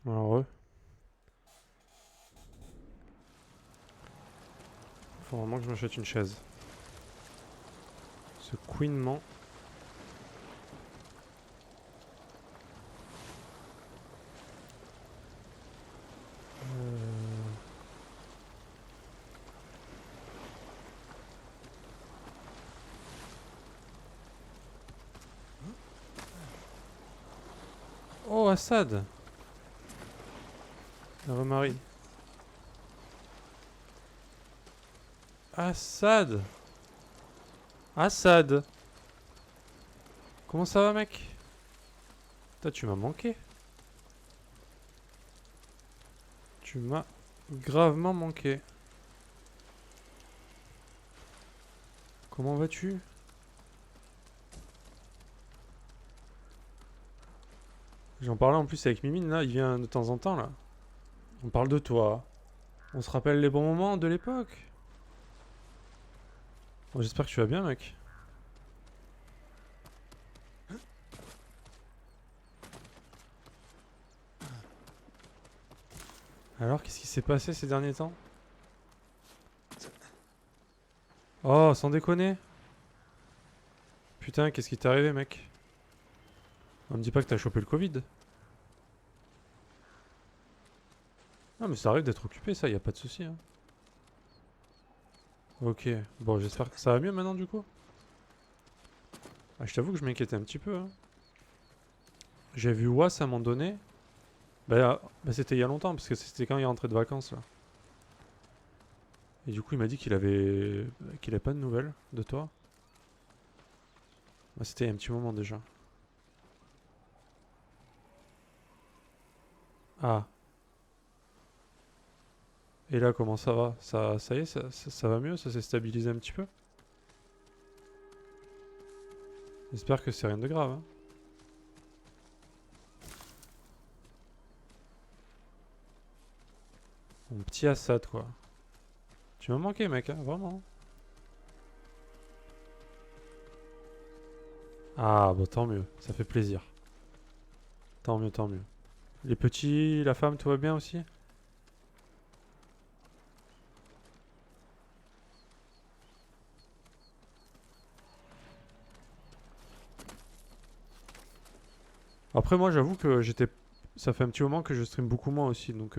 Alors, faut vraiment que je m'achète une chaise. Ce couinement. Oh, Assad! La Marie. Assad! Assad! Comment ça va, mec? Putain, tu m'as manqué. Tu m'as gravement manqué. Comment vas-tu? J'en parlais en plus avec Mimine, là, il vient de temps en temps, là. On parle de toi. On se rappelle les bons moments de l'époque. Bon, j'espère que tu vas bien, mec. Alors, qu'est-ce qui s'est passé ces derniers temps? Oh, sans déconner. Putain, qu'est-ce qui t'est arrivé, mec? On me dit pas que t'as chopé le Covid. Non, mais ça arrive d'être occupé, ça, y a pas de souci, hein. Ok, bon, j'espère que ça va mieux maintenant, du coup. Ah, je t'avoue que je m'inquiétais un petit peu, hein. J'ai vu Was à un moment donné. Bah, c'était il y a longtemps, parce que c'était quand il est rentré de vacances, là. Et du coup, il m'a dit qu'il avait pas de nouvelles de toi. Bah, c'était il y a un petit moment déjà. Ah. Et là, comment ça va? Ça y est, ça va mieux? Ça s'est stabilisé un petit peu? J'espère que c'est rien de grave, hein. Mon petit Assad, quoi. Tu m'as manqué, mec, hein, vraiment. Ah, bon, tant mieux. Ça fait plaisir. Tant mieux, tant mieux. Les petits, la femme, tout va bien aussi? Après, moi, j'avoue que j'étais. Ça fait un petit moment que je stream beaucoup moins aussi, donc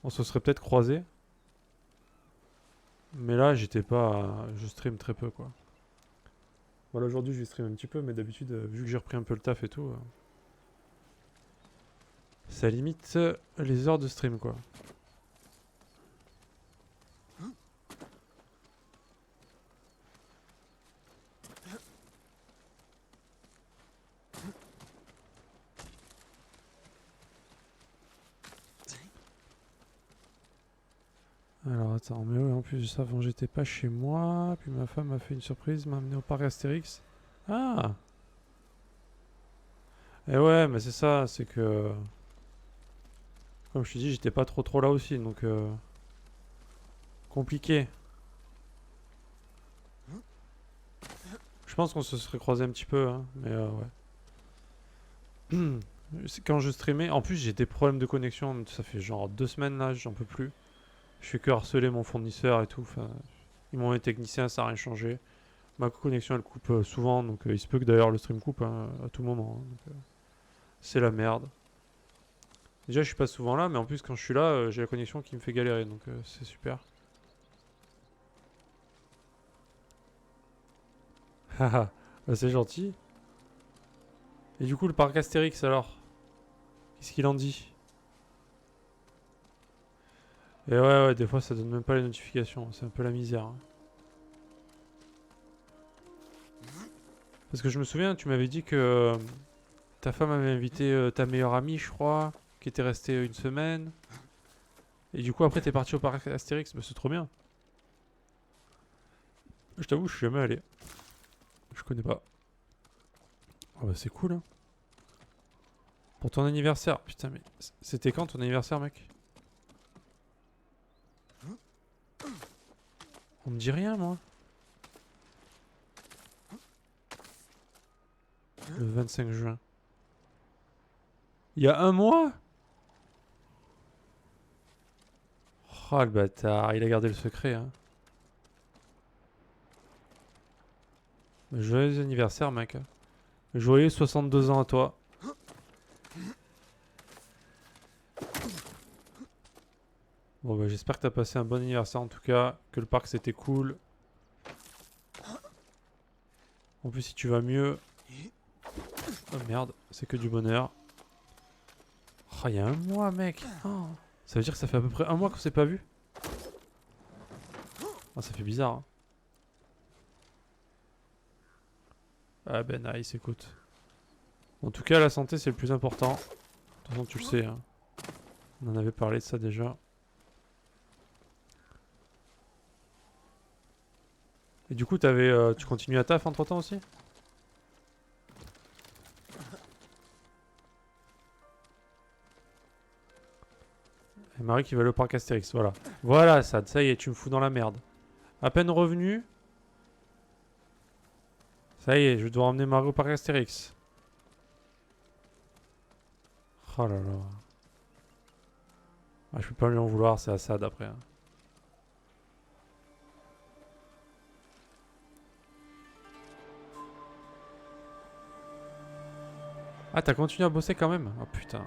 on se serait peut-être croisés. Mais là, j'étais pas. Je stream très peu, quoi. Voilà, aujourd'hui, je stream un petit peu, mais d'habitude, vu que j'ai repris un peu le taf et tout, ça limite les heures de stream, quoi. Alors attends, mais ouais, en plus de ça, avant j'étais pas chez moi, puis ma femme m'a fait une surprise, m'a amené au parc Astérix. Ah. Et ouais, mais c'est ça, c'est que. Comme je te dis, j'étais pas trop là aussi, donc compliqué. Je pense qu'on se serait croisé un petit peu, hein, mais ouais. Quand je streamais, en plus j'ai des problèmes de connexion, ça fait genre 2 semaines là, j'en peux plus. Je fais que harceler mon fournisseur et tout. Enfin, ils m'ont mis technicien, ça n'a rien changé. Ma connexion elle coupe souvent, donc il se peut que d'ailleurs le stream coupe hein, à tout moment, hein, donc, c'est la merde. Déjà je suis pas souvent là, mais en plus quand je suis là, j'ai la connexion qui me fait galérer, donc c'est super. Haha, bah, c'est gentil. Et du coup le parc Astérix alors, qu'est-ce qu'il en dit? Et ouais, des fois ça donne même pas les notifications, c'est un peu la misère, hein. Parce que je me souviens, tu m'avais dit que ta femme avait invité ta meilleure amie, je crois, qui était restée une semaine. Et du coup, après, t'es parti au parc Astérix. Bah, c'est trop bien. Je t'avoue, je suis jamais allé. Je connais pas. Ah bah, c'est cool, hein. Pour ton anniversaire. Putain, mais c'était quand ton anniversaire, mec? On me dit rien, moi. Le 25 juin. Il y a un mois? Oh le bâtard, il a gardé le secret. Hein. Joyeux anniversaire, mec. Joyeux 62 ans à toi. Bon bah j'espère que t'as passé un bon anniversaire en tout cas, que le parc c'était cool. En plus si tu vas mieux... Oh merde, c'est que du bonheur. Oh il y a un mois mec. Oh. Ça veut dire que ça fait à peu près un mois qu'on s'est pas vu. Oh, ça fait bizarre. Hein. Ah ben nice, écoute. En tout cas la santé c'est le plus important. De toute façon tu le sais. Hein. On en avait parlé de ça déjà. Et du coup tu continues à taf entre temps aussi? Et Marie qui va aller au parc Astérix, voilà. Voilà ça y est, tu me fous dans la merde. À peine revenu. Ça y est, je dois emmener Marie au parc Astérix. Oh là là. Ah, je peux pas lui en vouloir, c'est Assad après. Hein. Ah, t'as continué à bosser quand même? Oh putain.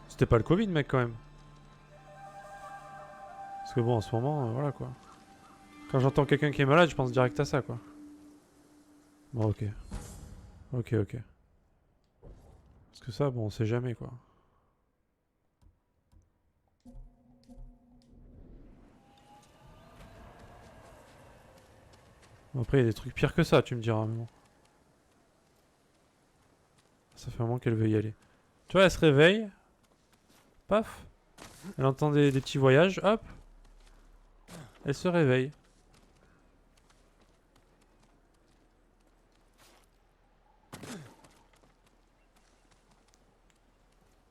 C'était pas le Covid, mec, quand même. Parce que bon, en ce moment, voilà quoi. Quand j'entends quelqu'un qui est malade, je pense direct à ça, quoi. Bon, ok. Ok, ok. Parce que ça, bon, on sait jamais, quoi. Bon, après, il y a des trucs pires que ça, tu me diras, mais bon. Ça fait un moment qu'elle veut y aller. Tu vois, elle se réveille. Paf. Elle entend des petits voyages, hop. Elle se réveille.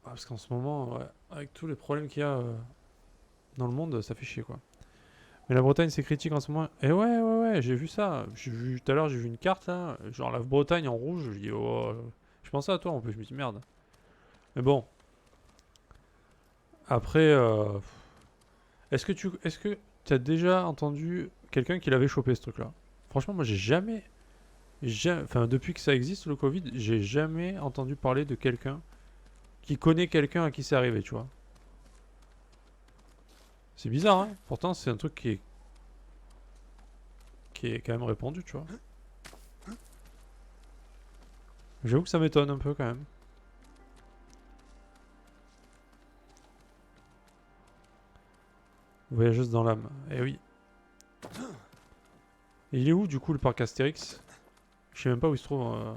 Ah, parce qu'en ce moment, ouais, avec tous les problèmes qu'il y a dans le monde, ça fait chier, quoi. Mais la Bretagne, c'est critique en ce moment. Et ouais, j'ai vu ça. J'ai vu tout à l'heure, j'ai vu une carte là, genre la Bretagne en rouge. Je dis, oh, je pensais à toi en plus. Je me dis merde. Mais bon, après, est-ce que tu as déjà entendu quelqu'un qui l'avait chopé ce truc-là? Franchement, moi, enfin, depuis que ça existe le Covid, j'ai jamais entendu parler de quelqu'un qui connaît quelqu'un à qui c'est arrivé, tu vois. C'est bizarre, hein. Pourtant, c'est un truc qui est quand même répandu, tu vois. J'avoue que ça m'étonne un peu quand même. Voyageuse dans l'âme. Eh oui. Et il est où du coup le parc Astérix? Je sais même pas où il se trouve.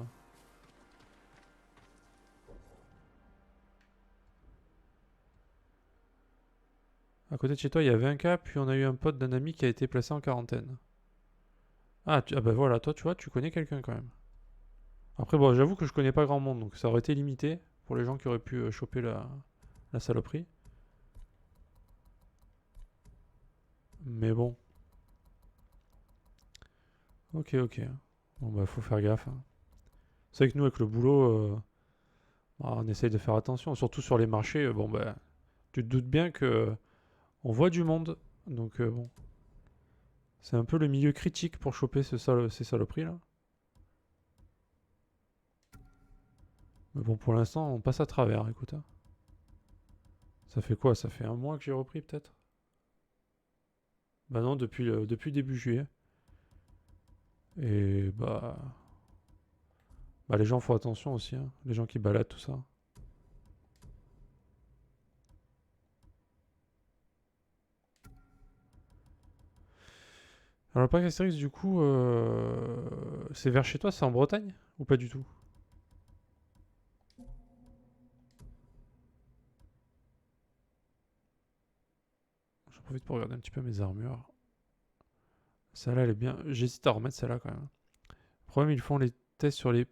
À côté de chez toi, il y avait un cas, puis on a eu un pote d'un ami qui a été placé en quarantaine. Ah bah voilà, toi tu vois, tu connais quelqu'un quand même. Après bon, j'avoue que je connais pas grand monde, donc ça aurait été limité pour les gens qui auraient pu choper la saloperie. Mais bon. Ok, ok. Bon bah faut faire gaffe. Hein. C'est vrai que nous avec le boulot, bah, on essaye de faire attention, surtout sur les marchés. Bon bah, tu te doutes bien que on voit du monde, donc bon. C'est un peu le milieu critique pour choper ces saloperies là. Mais bon, pour l'instant, on passe à travers, écoute. Hein. Ça fait quoi? Ça fait un mois que j'ai repris peut-être? Bah non, depuis début juillet. Et bah les gens font attention aussi, hein. Les gens qui baladent, tout ça. Alors le parc Astérix, du coup, c'est vers chez toi, c'est en Bretagne? Ou pas du tout? J'en profite pour regarder un petit peu mes armures. Celle-là, elle est bien. J'hésite à remettre celle-là quand même. Le problème, ils font les tests sur les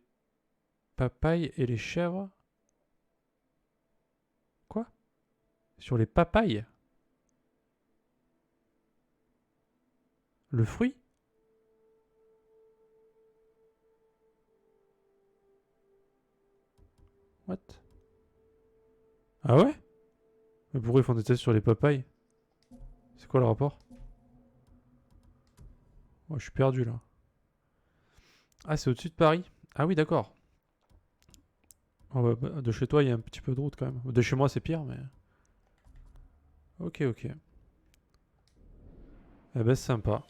papayes et les chèvres. Quoi? Sur les papayes? Le fruit? What? Ah ouais? Mais pourquoi ils font des tests sur les papayes? C'est quoi le rapport? Oh, je suis perdu là. Ah, c'est au-dessus de Paris? Ah oui, d'accord. Oh, bah, de chez toi, il y a un petit peu de route quand même. De chez moi, c'est pire, mais. Ok, ok. Eh ben, c'est sympa.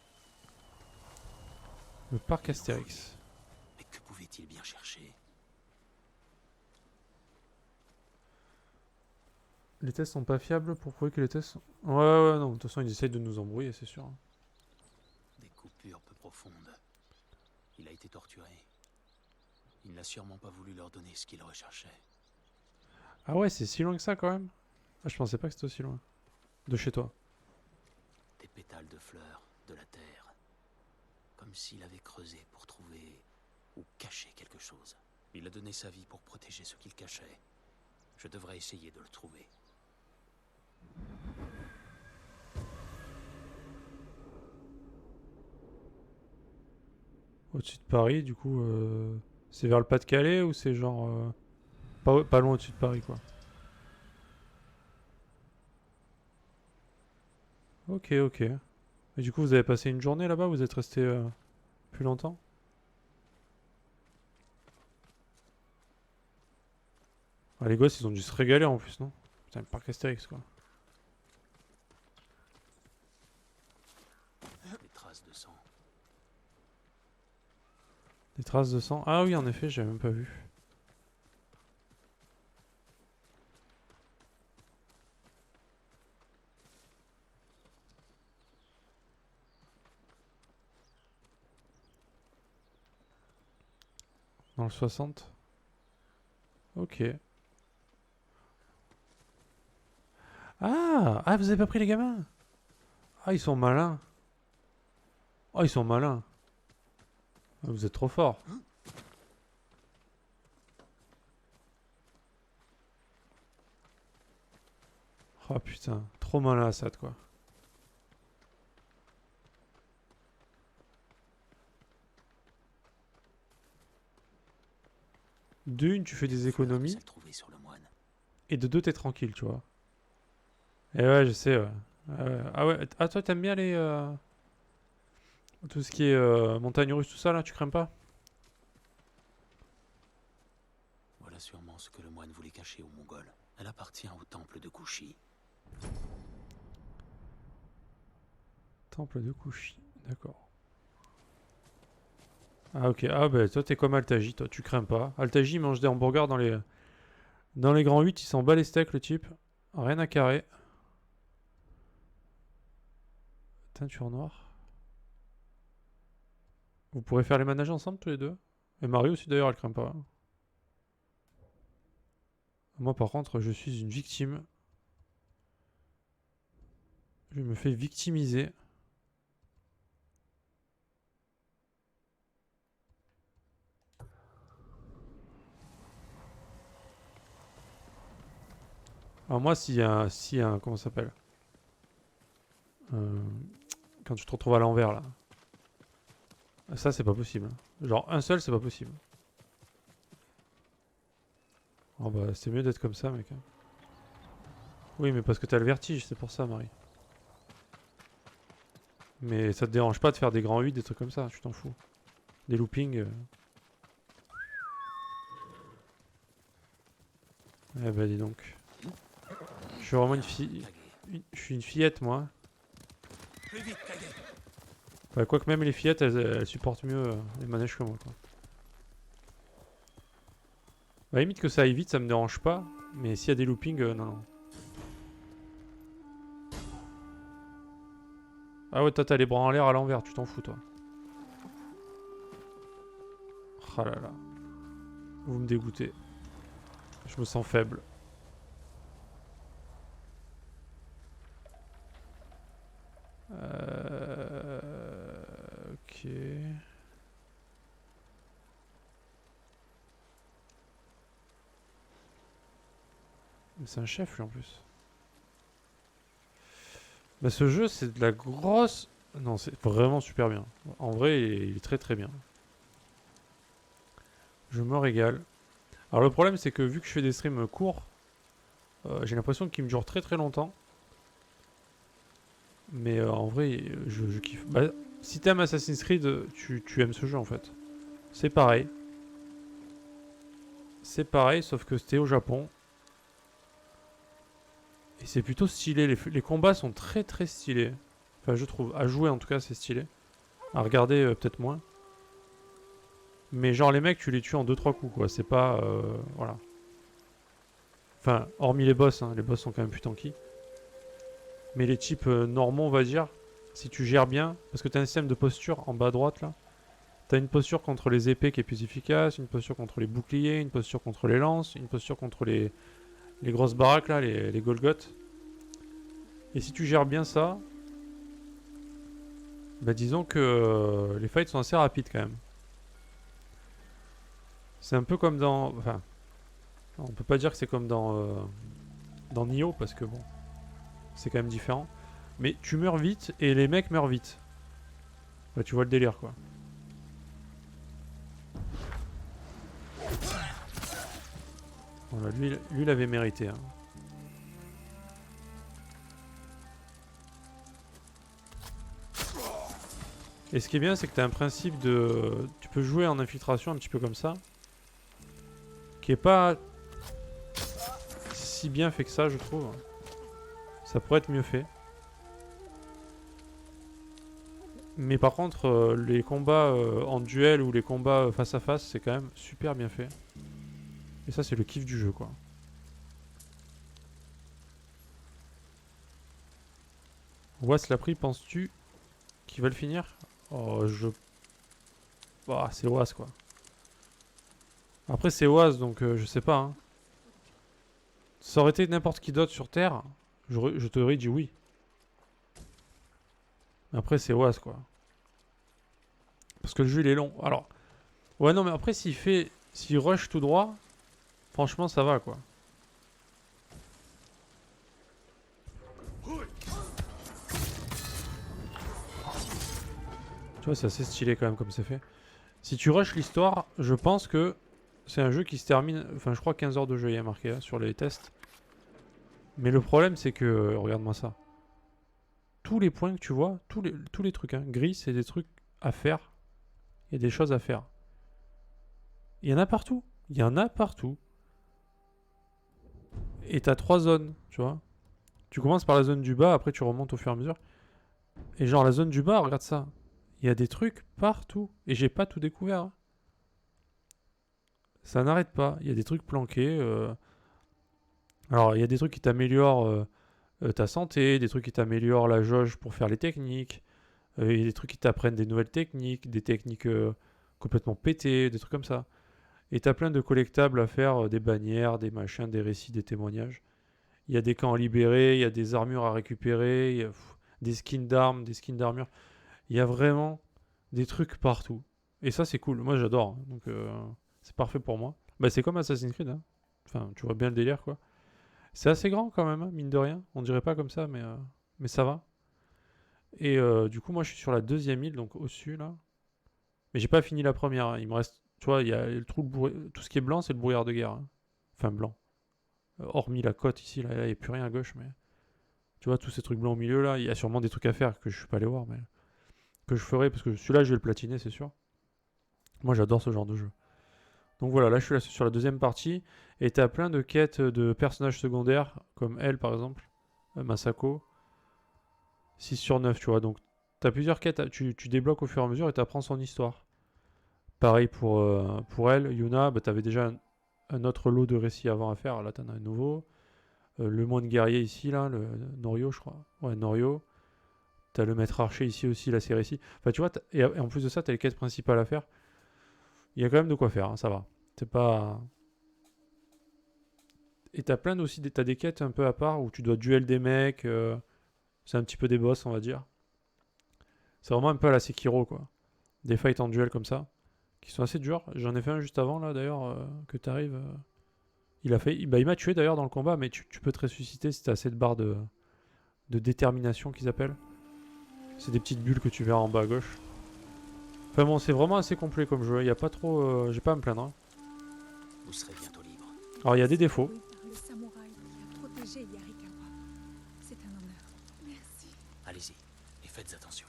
Le parc Astérix. Mais que pouvait-il bien chercher? Les tests sont pas fiables pour prouver que les tests sont... Ouais, ouais, non. De toute façon, ils essayent de nous embrouiller, c'est sûr. Des coupures peu profondes. Il a été torturé. Il n'a sûrement pas voulu leur donner ce qu'il recherchait. Ah ouais, c'est si loin que ça quand même? Ah, je pensais pas que c'était aussi loin. De chez toi. Des pétales de fleurs, de la terre. Comme s'il avait creusé pour trouver ou cacher quelque chose. Il a donné sa vie pour protéger ce qu'il cachait. Je devrais essayer de le trouver. Au-dessus de Paris, du coup, c'est vers le Pas-de-Calais ou c'est genre pas loin au-dessus de Paris, quoi. Ok, ok. Et du coup, vous avez passé une journée là-bas? Vous êtes resté plus longtemps? Ah, les gosses, ils ont dû se régaler en plus, non? Putain, le parc Astérix, quoi. Des traces de sang. Des traces de sang. Ah oui, en effet, j'avais même pas vu. Dans le 60. Ok. Ah, vous avez pas pris les gamins? Ah, ils sont malins. Oh, ils sont malins. Ah, vous êtes trop forts. Oh putain, trop malin Assad, quoi. De une, tu fais des économies. Sur le moine. Et de deux, t'es tranquille, tu vois. Et ouais, je sais, ouais. Ah ouais, ah toi, t'aimes bien les... tout ce qui est montagne russe, tout ça, là, tu crains pas? Voilà sûrement ce que le moine voulait cacher aux Mongols. Elle appartient au temple de Kushi. Temple de Kushi, d'accord. Ah ok, ah bah toi t'es comme Altaji, toi tu crains pas. Altaji il mange des hamburgers dans les grands 8, il s'en bat les steaks le type. Rien à carrer. Teinture noire. Vous pourrez faire les manèges ensemble tous les deux. Et Marie aussi d'ailleurs elle craint pas. Moi par contre je suis une victime. Je me fais victimiser. Alors moi s'il y a un comment ça s'appelle Euh, quand tu te retrouves à l'envers là. Ça c'est pas possible. Genre un seul c'est pas possible. Oh bah c'est mieux d'être comme ça mec. Oui mais parce que t'as le vertige, c'est pour ça Marie. Mais ça te dérange pas de faire des grands 8, des trucs comme ça, tu t'en fous. Des loopings. Eh bah dis donc. Je suis vraiment une fille. Je suis une fillette moi. Plus vite, Kage. Bah, quoique même les fillettes elles supportent mieux les manèges que moi quoi. Bah limite que ça aille vite ça me dérange pas. Mais s'il y a des loopings, non non. Ah ouais toi t'as les bras en l'air à l'envers, tu t'en fous toi. Ah là là. Vous me dégoûtez. Je me sens faible. Ok. Mais c'est un chef lui en plus. Bah ce jeu c'est de la grosse... Non c'est vraiment super bien. En vrai il est très très bien. Je me régale. Alors le problème c'est que vu que je fais des streams courts, J'ai l'impression qu'il me dure très très longtemps. Mais en vrai, je kiffe. Bah, si t'aimes Assassin's Creed, tu aimes ce jeu en fait. C'est pareil. C'est pareil, sauf que c'était au Japon. Et c'est plutôt stylé. Les combats sont très très stylés. Enfin, je trouve. À jouer en tout cas, c'est stylé. À regarder, peut-être moins. Mais genre, les mecs, tu les tues en 2-3 coups quoi. C'est pas. Voilà. Enfin, hormis les boss, hein. Les boss sont quand même plus tanky. Mais les types normaux, on va dire, si tu gères bien, parce que tu as un système de posture en bas à droite là. Tu as une posture contre les épées qui est plus efficace, une posture contre les boucliers, une posture contre les lances, une posture contre les grosses baraques là, les Golgoth. Et si tu gères bien ça, bah disons que les fights sont assez rapides quand même. C'est un peu comme dans. Enfin, on peut pas dire que c'est comme dans Nioh parce que bon, c'est quand même différent. Mais tu meurs vite et les mecs meurent vite. Bah, tu vois le délire quoi. Voilà, lui il avait mérité. Hein. Et ce qui est bien, c'est que tu as un principe de. Tu peux jouer en infiltration un petit peu comme ça. Qui est pas si bien fait que ça, je trouve. Ça pourrait être mieux fait. Mais par contre, les combats en duel ou les combats face à face, c'est quand même super bien fait. Et ça, c'est le kiff du jeu, quoi. Was l'a pris, penses-tu qu'il va le finir? Oh, bah, c'est Was, quoi. Après, c'est Was, donc je sais pas. Hein. Ça aurait été n'importe qui d'autre sur Terre, je t'aurais dit oui. Mais après, c'est Was, quoi. Parce que le jeu, il est long. Alors, ouais, non, mais après, s'il rush tout droit, franchement, ça va, quoi. Tu vois, c'est assez stylé quand même comme c'est fait. Si tu rushes l'histoire, je pense que c'est un jeu qui se termine. Enfin, je crois 15 heures de jeu, il y a marqué là, sur les tests. Mais le problème, c'est que. Regarde-moi ça. Tous les points que tu vois, tous les trucs, hein, gris, c'est des trucs à faire. Il y a des choses à faire. Il y en a partout. Il y en a partout. Et t'as 3 zones, tu vois. Tu commences par la zone du bas, après tu remontes au fur et à mesure. Et genre, la zone du bas, regarde ça. Il y a des trucs partout. Et j'ai pas tout découvert. Hein. Ça n'arrête pas. Il y a des trucs planqués. Alors, il y a des trucs qui t'améliorent ta santé, des trucs qui t'améliorent la jauge pour faire les techniques, il y a des trucs qui t'apprennent des nouvelles techniques, des techniques complètement pétées, des trucs comme ça. Et t'as plein de collectables à faire, des bannières, des machins, des récits, des témoignages. Il y a des camps à libérer, il y a des armures à récupérer, il y a des skins d'armes, des skins d'armure. Il y a vraiment des trucs partout. Et ça, c'est cool. Moi, j'adore. Hein. Donc, c'est parfait pour moi. Bah, c'est comme Assassin's Creed. Hein. Enfin, tu vois bien le délire, quoi. C'est assez grand quand même, hein, mine de rien. On dirait pas comme ça, mais ça va. Et du coup, moi, je suis sur la deuxième île, donc au-dessus, là. Mais j'ai pas fini la première. Hein. Il me reste, tu vois, il y a le tout ce qui est blanc, c'est le brouillard de guerre. Hein. Enfin, blanc. Hormis la côte ici, là, il n'y a plus rien à gauche, mais tu vois, tous ces trucs blancs au milieu, là, il y a sûrement des trucs à faire que je suis pas allé voir, mais que je ferai, parce que celui-là, je vais le platiner, c'est sûr. Moi, j'adore ce genre de jeu. Donc voilà, là, je suis là sur la deuxième partie, et t'as plein de quêtes de personnages secondaires, comme elle, par exemple, Masako. 6/9, tu vois. Donc, tu as plusieurs quêtes, tu débloques au fur et à mesure et tu apprends son histoire. Pareil pour elle, Yuna, bah, tu avais déjà un autre lot de récits avant à faire. Là, tu en as un nouveau. Le moine guerrier ici, là, le Norio, je crois. Ouais, Norio. Tu as le maître archer ici aussi, là, c'est récits. Enfin, tu vois, et en plus de ça, tu as les quêtes principales à faire. Il y a quand même de quoi faire, hein, ça va. C'est pas. Et t'as plein aussi, t'as des quêtes un peu à part où tu dois duel des mecs. C'est un petit peu des boss, on va dire. C'est vraiment un peu à la Sekiro, quoi. Des fights en duel comme ça, qui sont assez durs. J'en ai fait un juste avant, là, d'ailleurs, que t'arrives. Il m'a tué d'ailleurs dans le combat, mais tu peux te ressusciter si t'as assez de barres de détermination qu'ils appellent. C'est des petites bulles que tu verras en bas à gauche. Enfin bon, c'est vraiment assez complet comme jeu. Il y a pas trop. J'ai pas à me plaindre. Hein. Vous serez bientôt libre. Alors il y a des défauts. Le samouraï qui a Faites attention.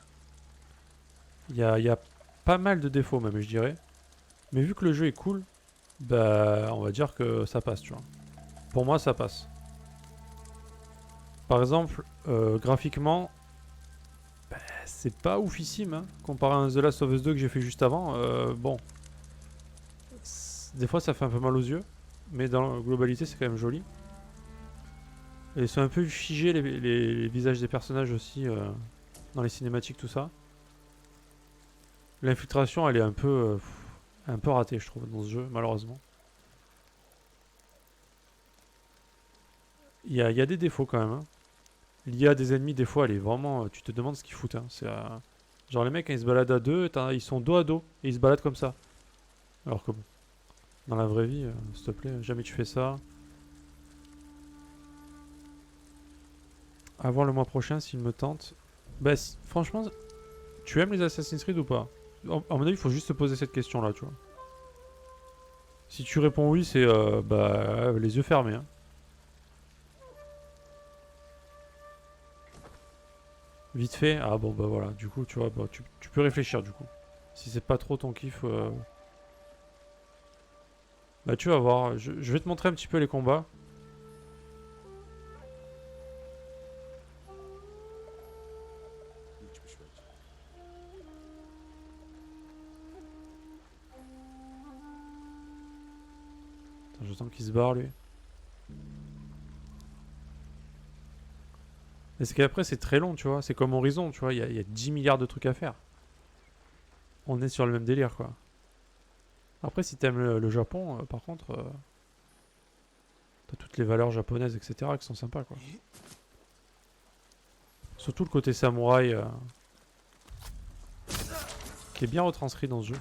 Il y a pas mal de défauts même, je dirais. Mais vu que le jeu est cool, bah on va dire que ça passe, tu vois. Pour moi, ça passe. Par exemple, graphiquement, bah, c'est pas oufissime, hein, comparé à un The Last of Us 2 que j'ai fait juste avant. Bon, des fois ça fait un peu mal aux yeux, mais dans la globalité c'est quand même joli. Et ils sont un peu figés les visages des personnages aussi, dans les cinématiques, tout ça. L'infiltration, elle est un peu ratée, je trouve, dans ce jeu, malheureusement. Il y a des défauts quand même, hein. L'IA des ennemis, des fois, elle est vraiment. Tu te demandes ce qu'ils foutent, hein. Genre, les mecs, quand ils se baladent à deux, ils sont dos à dos et ils se baladent comme ça. Alors que bon, dans la vraie vie, s'il te plaît, jamais tu fais ça. À voir le mois prochain s'il me tente. Bah, franchement, tu aimes les Assassin's Creed ou pas? À mon avis, il faut juste se poser cette question-là, tu vois. Si tu réponds oui, c'est bah, les yeux fermés, hein. Vite fait, ah bon bah voilà, du coup tu vois, bah, tu peux réfléchir du coup. Si c'est pas trop ton kiff, bah tu vas voir, je vais te montrer un petit peu les combats. Attends, j'attends qu'il se barre lui. Et c'est qu'après c'est très long, tu vois, c'est comme Horizon, tu vois, il y a 10 milliards de trucs à faire. On est sur le même délire quoi. Après si t'aimes le Japon, par contre, t'as toutes les valeurs japonaises, etc. qui sont sympas quoi. Surtout le côté samouraï qui est bien retranscrit dans ce jeu.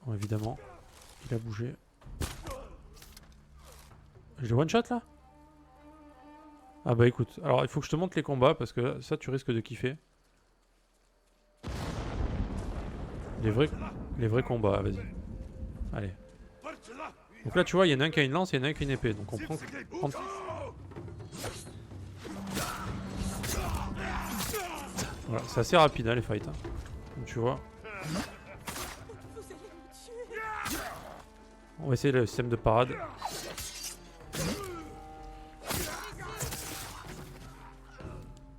Bon, évidemment, il a bougé. J'ai one shot là? Ah bah écoute, alors il faut que je te montre les combats parce que ça tu risques de kiffer. Les vrais combats, vas-y. Allez. Donc là tu vois, il y en a un qui a une lance et il y en a un qui a une épée. Donc on prend... Voilà, c'est assez rapide hein, les fights. Hein. Donc tu vois. On va essayer le système de parade.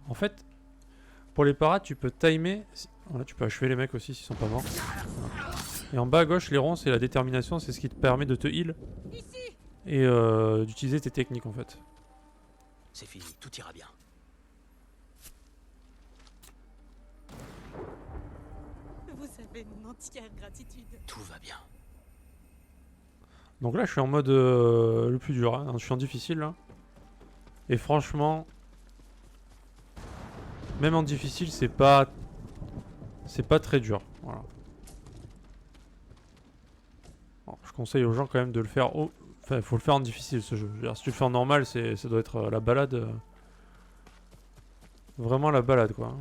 En fait, pour les parades, tu peux timer. Voilà, tu peux achever les mecs aussi s'ils sont pas morts. Voilà. Et en bas à gauche, les ronds, c'est la détermination, c'est ce qui te permet de te heal. Et d'utiliser tes techniques en fait. C'est fini, tout ira bien. Vous avez mon entière gratitude. Tout va bien. Donc là, je suis en mode le plus dur. Hein. Je suis en difficile là. Et franchement, même en difficile, c'est pas très dur. Voilà. Bon, je conseille aux gens quand même de le faire. Enfin, il faut le faire en difficile ce jeu. Si tu le fais en normal, ça doit être la balade. Vraiment la balade quoi.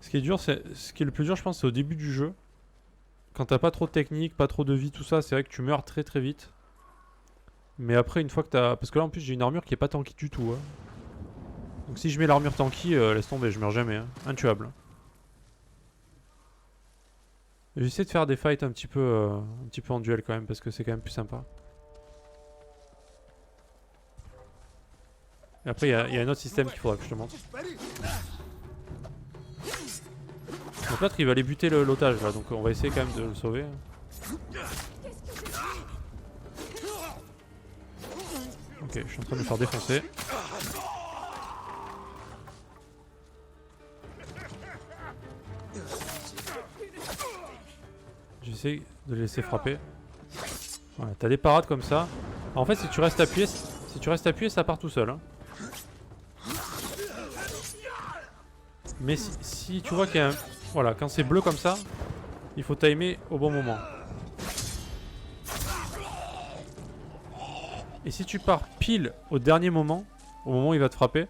Ce qui est dur, ce qui est le plus dur, je pense, c'est au début du jeu. Quand t'as pas trop de technique, pas trop de vie, tout ça, c'est vrai que tu meurs très très vite. Mais après, une fois que t'as... Parce que là, en plus, j'ai une armure qui est pas tanky du tout. Hein. Donc si je mets l'armure tanky, laisse tomber, je meurs jamais. Hein. Intuable. J'essaie de faire des fights un petit peu en duel quand même, parce que c'est quand même plus sympa. Et après, il y a un autre système qu'il faudra que je te montre. Donc l'autre, il va aller buter l'otage, là. Donc on va essayer quand même de le sauver. Ok, je suis en train de me faire défoncer. J'essaie de le laisser frapper. Voilà, t'as des parades comme ça. En fait, si tu restes appuyé, ça part tout seul. Hein. Mais si tu vois qu'il y a un... Voilà, quand c'est bleu comme ça, il faut timer au bon moment. Et si tu pars pile au dernier moment, au moment où il va te frapper,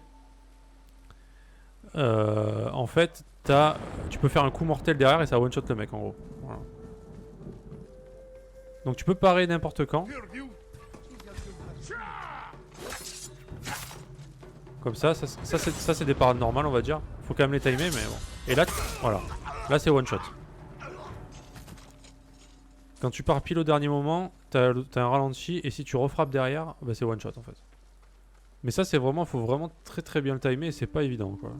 en fait, tu peux faire un coup mortel derrière et ça one-shot le mec en gros. Voilà. Donc tu peux parer n'importe quand. Comme ça c'est des parades normales on va dire. Faut quand même les timer mais bon. Et là, voilà. Là c'est one shot. Quand tu pars pile au dernier moment, t'as un ralenti et si tu refrappes derrière, bah c'est one shot en fait. Mais ça c'est vraiment, faut vraiment très bien le timer et c'est pas évident quoi.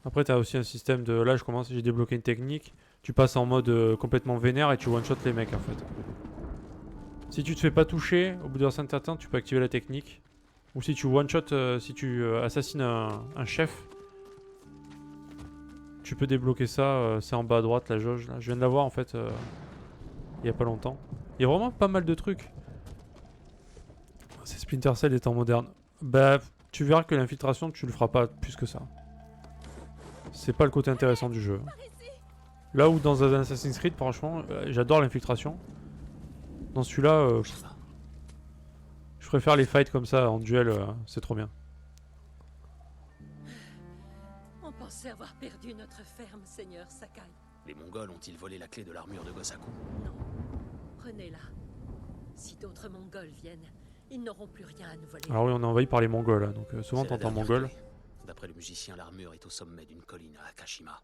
Après t'as aussi un système de... Là j'ai débloqué une technique. Tu passes en mode complètement vénère et tu one shot les mecs en fait. Si tu te fais pas toucher, au bout d'un certain temps tu peux activer la technique. Ou si tu one shot, si tu assassines un chef, tu peux débloquer ça, c'est en bas à droite la jauge là. Je viens de la voir en fait il y a pas longtemps. Il y a vraiment pas mal de trucs. C'est Splinter Cell étant moderne. Bah tu verras que l'infiltration tu le feras pas plus que ça. C'est pas le côté intéressant du jeu. Là où dans un Assassin's Creed franchement j'adore l'infiltration. Dans celui-là je préfère les fights comme ça en duel, c'est trop bien. On pensait avoir perdu notre ferme, Seigneur Sakai. Les Mongols ont-ils volé la clé de l'armure de Gosaku? Non. Prenez-la. Si d'autres Mongols viennent, ils n'auront plus rien à nous voler. Alors oui on est envahi par les Mongols hein, donc souvent C'est la t'entends dernière Mongol. clé. D'après le musicien, l'armure est au sommet d'une colline à Akashima.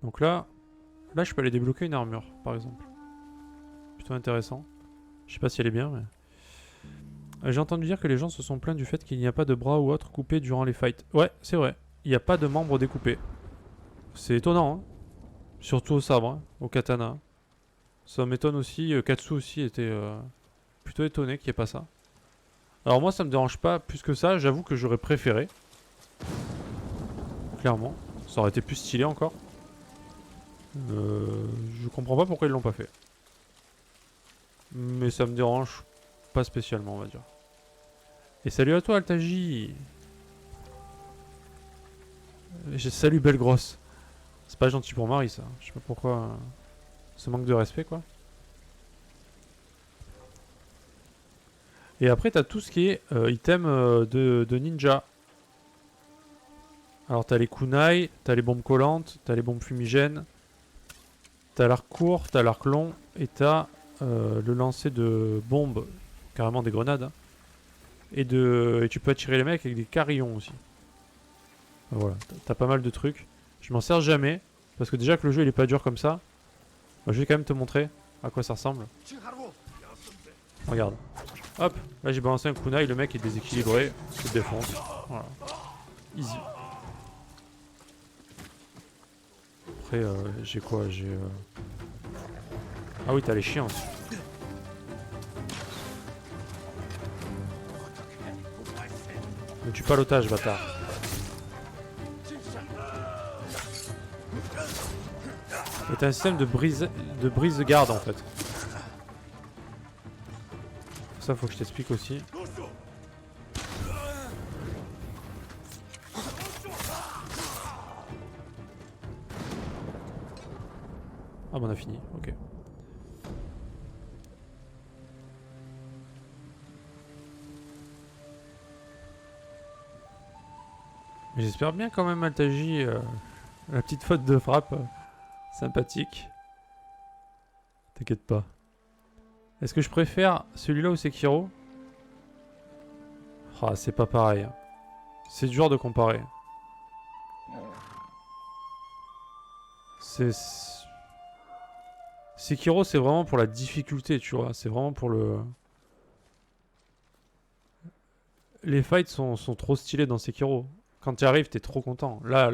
Donc là je peux aller débloquer une armure par exemple. Plutôt intéressant. Je sais pas si elle est bien mais... J'ai entendu dire que les gens se sont plaints du fait qu'il n'y a pas de bras ou autre coupés durant les fights. Ouais, c'est vrai. Il n'y a pas de membres découpés. C'est étonnant, hein. Surtout au sabre, hein, au katana. Ça m'étonne aussi. Katsu aussi était plutôt étonné qu'il n'y ait pas ça. Alors moi, ça me dérange pas plus que ça. J'avoue que j'aurais préféré. Clairement. Ça aurait été plus stylé encore. Je comprends pas pourquoi ils l'ont pas fait. Mais ça me dérange pas spécialement, on va dire. Et salut à toi, Altaji. Salut, belle grosse. C'est pas gentil pour Marie, ça. Je sais pas pourquoi. Ce manque de respect, quoi. Et après, t'as tout ce qui est item de ninja. Alors, t'as les kunai, t'as les bombes collantes, t'as les bombes fumigènes. T'as l'arc court, t'as l'arc long. Et t'as le lancer de bombes. Carrément des grenades. Hein. Et tu peux attirer les mecs avec des carillons aussi. Voilà, t'as pas mal de trucs. Je m'en sers jamais. Parce que déjà que le jeu il est pas dur comme ça. Bah, je vais quand même te montrer à quoi ça ressemble. Regarde. Hop, là j'ai balancé un kunai, le mec est déséquilibré. Il se défonce. Voilà. Easy. Après j'ai quoi? J'ai... Ah oui, t'as les chiens aussi. Ne tue pas l'otage, bâtard. Et t'as un système de brise de garde en fait. Ça faut que je t'explique aussi. Ah bon on a fini, ok. J'espère bien quand même Altaji, la petite faute de frappe, sympathique. T'inquiète pas. Est-ce que je préfère celui-là ou Sekiro? Ah, c'est pas pareil. Hein. C'est dur de comparer. Sekiro c'est vraiment pour la difficulté, tu vois. C'est vraiment pour le... Les fights sont trop stylés dans Sekiro. Quand tu arrives, t'es trop content. Là,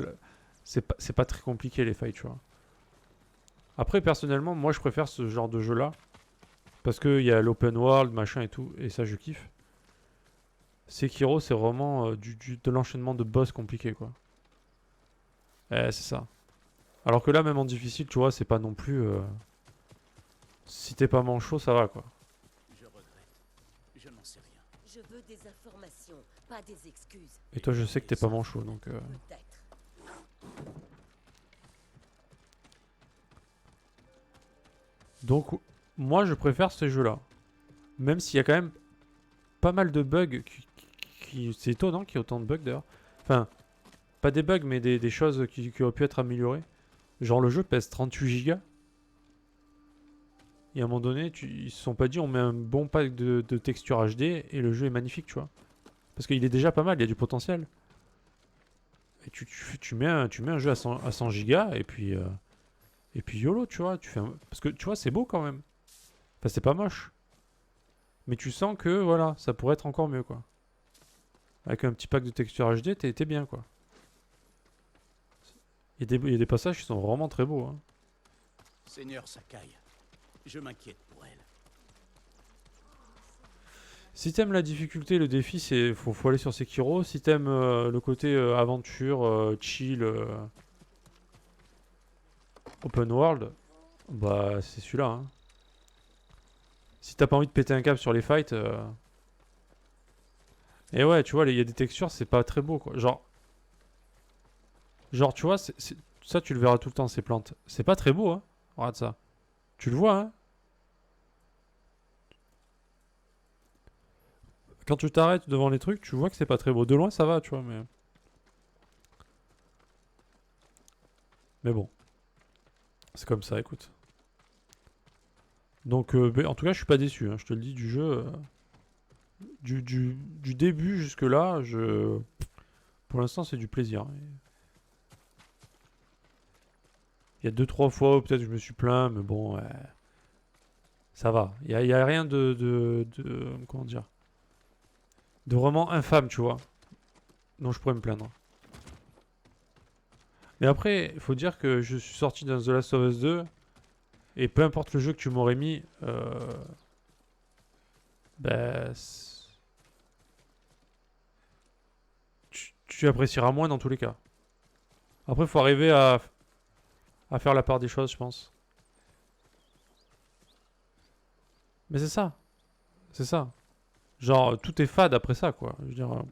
c'est pas très compliqué les fights, tu vois. Après, personnellement, moi je préfère ce genre de jeu-là. Parce qu'il y a l'open world, machin et tout. Et ça, je kiffe. Sekiro, c'est vraiment de l'enchaînement de boss compliqué, quoi. C'est ça. Alors que là, même en difficile, tu vois, c'est pas non plus... Si t'es pas manchot, ça va, quoi. Je regrette. Je n'en sais rien. Je veux des informations, pas des excuses. Et toi, je sais que t'es pas manchot, donc... Peut-être. Donc, moi je préfère ces jeux-là. Même s'il y a quand même pas mal de bugs c'est étonnant qu'il y ait autant de bugs d'ailleurs. Enfin, pas des bugs, mais des choses qui auraient pu être améliorées. Genre le jeu pèse 38 Go. Et à un moment donné, ils se sont pas dit on met un bon pack de texture HD et le jeu est magnifique, tu vois. Parce qu'il est déjà pas mal, il y a du potentiel. Et tu mets un jeu à 100 Go et puis YOLO, tu vois. Parce que tu vois, c'est beau quand même. Enfin, c'est pas moche. Mais tu sens que voilà, ça pourrait être encore mieux, quoi. Avec un petit pack de texture HD, t'es bien, quoi. Il y a des passages qui sont vraiment très beaux, hein. Seigneur Sakai, je m'inquiète pour elle. Si t'aimes la difficulté, le défi, faut aller sur Sekiro. Si t'aimes le côté aventure, chill, open world, bah c'est celui-là, hein. Si t'as pas envie de péter un câble sur les fights, et ouais, tu vois, il y a des textures, c'est pas très beau, quoi. Genre, tu vois, ça tu le verras tout le temps, ces plantes. C'est pas très beau, hein. Regarde ça. Tu le vois, hein. Quand tu t'arrêtes devant les trucs, tu vois que c'est pas très beau. De loin, ça va, tu vois, mais... Mais bon. C'est comme ça, écoute. Donc, en tout cas, je suis pas déçu, hein, je te le dis, du jeu. Du début jusque là, pour l'instant, c'est du plaisir. Il y a 2-3 fois où peut-être je me suis plaint, mais bon, ça va. Il y a rien comment dire, de vraiment infâme, tu vois, dont je pourrais me plaindre. Mais après, il faut dire que je suis sorti dans The Last of Us 2, et peu importe le jeu que tu m'aurais mis, ben, tu apprécieras moins dans tous les cas. Après, il faut arriver à faire la part des choses, je pense. Mais c'est ça. C'est ça. Genre, tout est fade après ça, quoi. Je veux dire,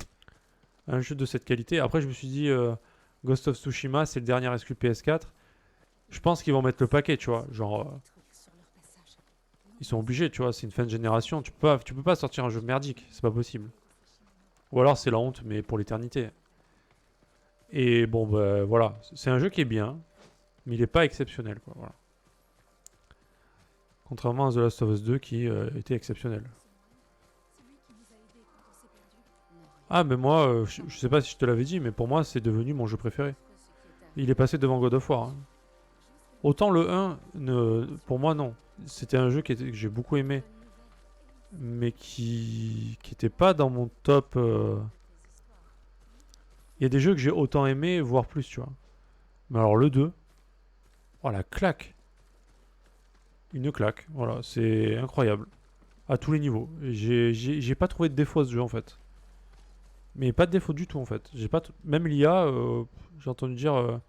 un jeu de cette qualité. Après, je me suis dit, Ghost of Tsushima, c'est le dernier exclu PS4. Je pense qu'ils vont mettre le paquet, tu vois. Genre, ils sont obligés, tu vois. C'est une fin de génération. Tu peux pas sortir un jeu merdique. C'est pas possible. Ou alors, c'est la honte, mais pour l'éternité. Et bon, bah voilà. C'est un jeu qui est bien, mais il est pas exceptionnel, quoi. Voilà. Contrairement à The Last of Us 2 qui était exceptionnel. Ah, mais moi, je sais pas si je te l'avais dit, mais pour moi, c'est devenu mon jeu préféré. Il est passé devant God of War, hein. Autant le 1, pour moi, non. C'était un jeu que j'ai beaucoup aimé, mais qui était pas dans mon top. Il y a des jeux que j'ai autant aimé, voire plus, tu vois. Mais alors le 2, oh la claque. Une claque, voilà, c'est incroyable. À tous les niveaux. J'ai pas trouvé de défaut à ce jeu, en fait. Mais pas de défaut du tout, en fait. Même l'IA, j'ai entendu dire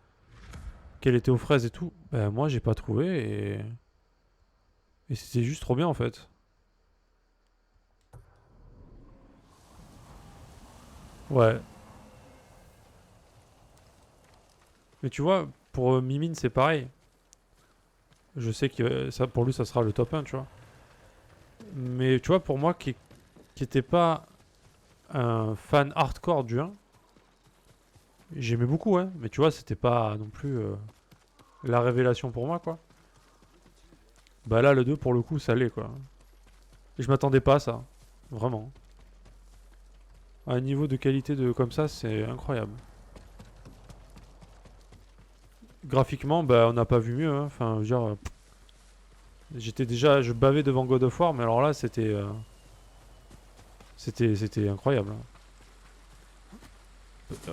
qu'elle était aux fraises et tout. Ben moi, j'ai pas trouvé et c'était juste trop bien, en fait. Ouais. Mais tu vois, pour Mimine, c'est pareil. Je sais que ça, pour lui, ça sera le top 1, tu vois. Mais tu vois, pour moi, qui était pas un fan hardcore du 1, j'aimais beaucoup, hein. Mais tu vois, c'était pas non plus la révélation pour moi, quoi. Bah là, le 2, pour le coup, ça l'est, quoi. Et je m'attendais pas à ça. Vraiment. À un niveau de qualité comme ça, c'est incroyable. Graphiquement, bah, on n'a pas vu mieux, hein. Enfin, je veux dire, je bavais devant God of War, mais alors là, c'était incroyable, hein.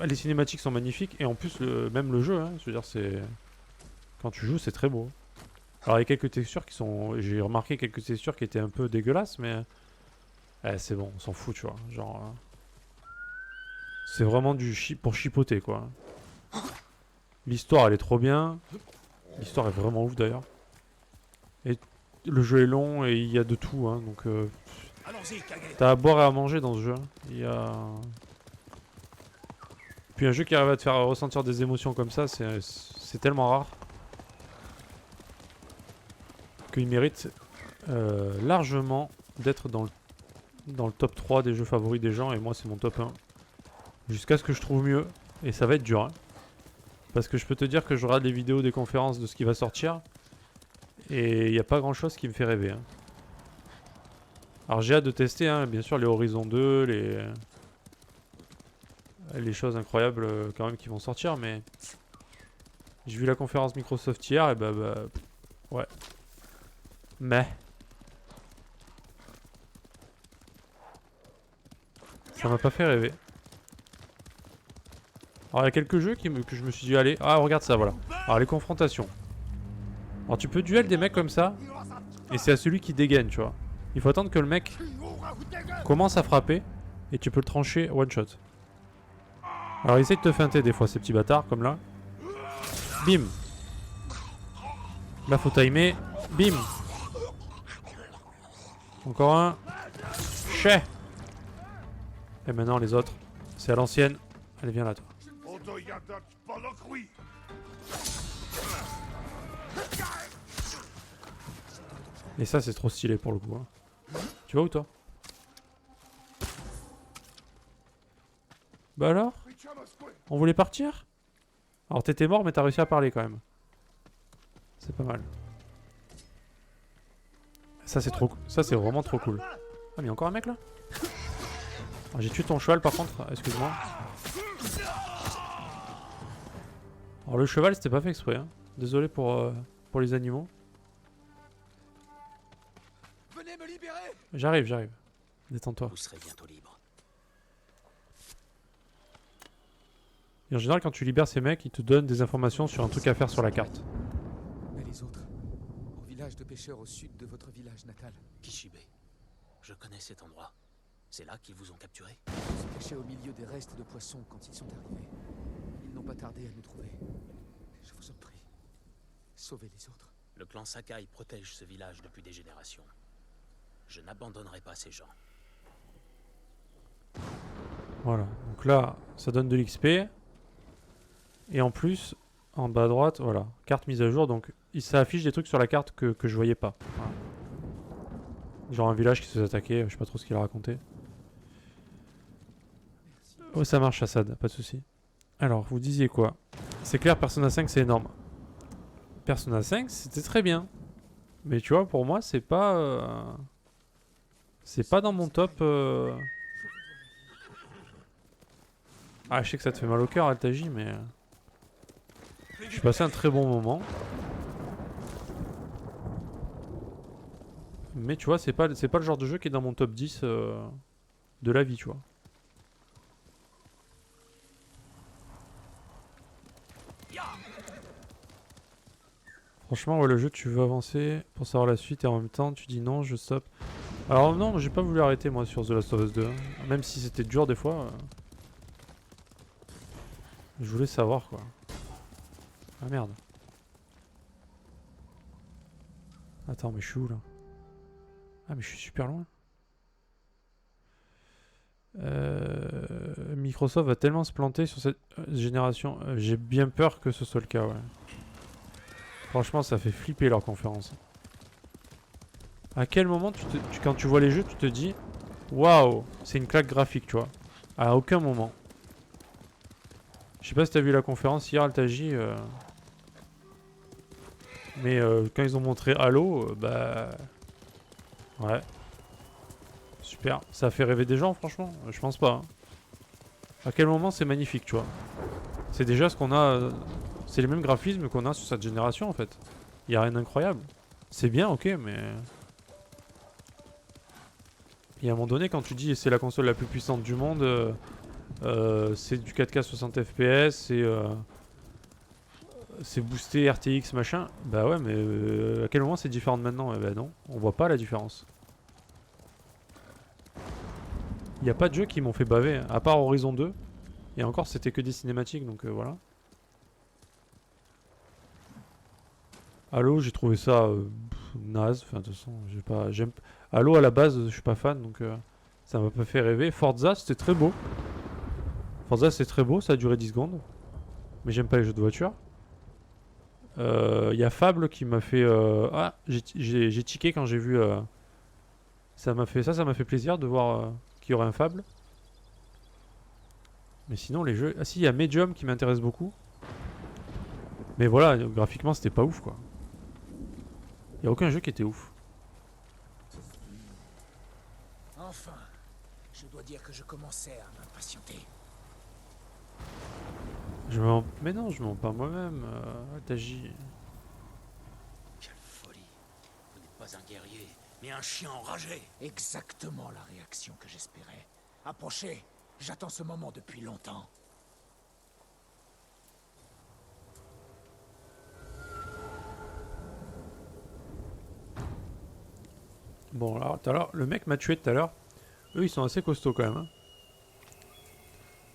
Les cinématiques sont magnifiques et en plus, même le jeu, hein, je veux dire, quand tu joues, c'est très beau. Alors, il y a quelques textures qui sont. J'ai remarqué quelques textures qui étaient un peu dégueulasses, mais. C'est bon, on s'en fout, tu vois. Genre. C'est vraiment pour chipoter, quoi. L'histoire, elle est trop bien. L'histoire est vraiment ouf, d'ailleurs. Et le jeu est long et il y a de tout, hein, donc. T'as à boire et à manger dans ce jeu. Il y a. Puis un jeu qui arrive à te faire ressentir des émotions comme ça, c'est tellement rare qu'il mérite largement d'être dans le top 3 des jeux favoris des gens, et moi c'est mon top 1. Jusqu'à ce que je trouve mieux, et ça va être dur. Hein. Parce que je peux te dire que je regarde les vidéos des conférences de ce qui va sortir, et il n'y a pas grand chose qui me fait rêver. Hein. Alors j'ai hâte de tester, hein, bien sûr, les Horizon 2, les choses incroyables quand même qui vont sortir, mais j'ai vu la conférence Microsoft hier, et bah ouais. Mais ça m'a pas fait rêver. Alors il y a quelques jeux que je me suis dit, allez, ah regarde ça, voilà. Alors les confrontations. Alors tu peux duel des mecs comme ça, et c'est à celui qui dégaine, tu vois. Il faut attendre que le mec commence à frapper, et tu peux le trancher one shot. Alors essaye de te feinter des fois ces petits bâtards, comme là. Bim. Là faut timer. Bim. Encore un. Chais. Et maintenant les autres. C'est à l'ancienne. Allez viens là toi. Et ça c'est trop stylé pour le coup. Hein. Tu vas où toi? Bah alors? On voulait partir? Alors t'étais mort mais t'as réussi à parler quand même. C'est pas mal. Ça c'est trop, ça c'est vraiment trop cool. Ah mais y a encore un mec là? J'ai tué ton cheval par contre, excuse-moi. Alors le cheval c'était pas fait exprès. Hein. Désolé pour les animaux. Venez me libérer. J'arrive. Détends-toi. Vous serez bientôt libre. Et en général quand tu libères ces mecs, ils te donnent des informations sur un truc à faire sur la carte. Mais les autres, au village de pêcheurs au sud de votre village natal, Kishibe. Je connais cet endroit. C'est là qu'ils vous ont capturé. ils se cachaient au milieu des restes de poissons quand ils sont arrivés. Ils n'ont pas tardé à nous trouver. Je vous en prie, sauvez les autres. Le clan Sakai protège ce village depuis des générations. Je n'abandonnerai pas ces gens. Voilà, donc là ça donne de l'XP. Et en plus, en bas à droite, voilà, carte mise à jour, donc ça affiche des trucs sur la carte que je voyais pas. Voilà. Genre un village qui se faisait attaquer, je sais pas trop ce qu'il a raconté. Oh ça marche Assad, pas de soucis. Alors, vous disiez quoi? C'est clair, Persona 5 c'est énorme. Persona 5 c'était très bien. Mais tu vois, pour moi c'est pas... c'est pas dans mon top... Ah je sais que ça te fait mal au cœur Altaji, mais... Je suis passé un très bon moment. Mais tu vois, c'est pas le genre de jeu qui est dans mon top 10 de la vie, tu vois. Franchement, ouais, le jeu, tu veux avancer pour savoir la suite et en même temps, tu dis non, je stop. Alors non, j'ai pas voulu arrêter moi sur The Last of Us 2. Hein. Même si c'était dur des fois. Je voulais savoir quoi. Ah merde. Attends, mais je suis où là? Ah mais je suis super loin. Microsoft va tellement se planter sur cette génération. J'ai bien peur que ce soit le cas, ouais. Franchement, ça fait flipper leur conférence. À quel moment, quand tu vois les jeux, tu te dis waouh, c'est une claque graphique, tu vois. À aucun moment. Je sais pas si t'as vu la conférence hier, Altaji. Mais quand ils ont montré Halo, bah... Ouais. Super. Ça a fait rêver des gens, franchement. Je pense pas. Hein. À quel moment c'est magnifique, tu vois. C'est déjà ce qu'on a... c'est les mêmes graphismes qu'on a sur cette génération, en fait. Il y a rien d'incroyable. C'est bien, ok, mais... Et à un moment donné, quand tu dis c'est la console la plus puissante du monde, c'est du 4K 60 FPS, c'est boosté RTX machin, bah ouais, mais à quel moment c'est différent de maintenant? Bah non, on voit pas la différence. Il n'y a pas de jeux qui m'ont fait baver, hein, à part Horizon 2. Et encore, c'était que des cinématiques, donc voilà. Halo, j'ai trouvé ça naze. Enfin, de toute façon, j'aime. Halo, à la base, je suis pas fan, donc ça m'a pas fait rêver. Forza, c'était très beau. Forza, c'est très beau, ça a duré 10 secondes. Mais j'aime pas les jeux de voiture. Il y a Fable qui m'a fait... Ah, j'ai tiqué quand j'ai vu... Ça m'a fait plaisir de voir qu'il y aurait un Fable. Mais sinon, les jeux... Ah si, il y a Medium qui m'intéresse beaucoup. Mais voilà, graphiquement, c'était pas ouf, quoi. Il n'y a aucun jeu qui était ouf. Enfin, je dois dire que je commençais à m'impatienter. Mais non, je mens pas moi-même, Taji. Quelle folie. Vous n'êtes pas un guerrier, mais un chien enragé. Exactement la réaction que j'espérais. Approchez, j'attends ce moment depuis longtemps. Bon, alors, tout à l'heure, le mec m'a tué tout à l'heure. Eux, ils sont assez costauds quand même. Hein.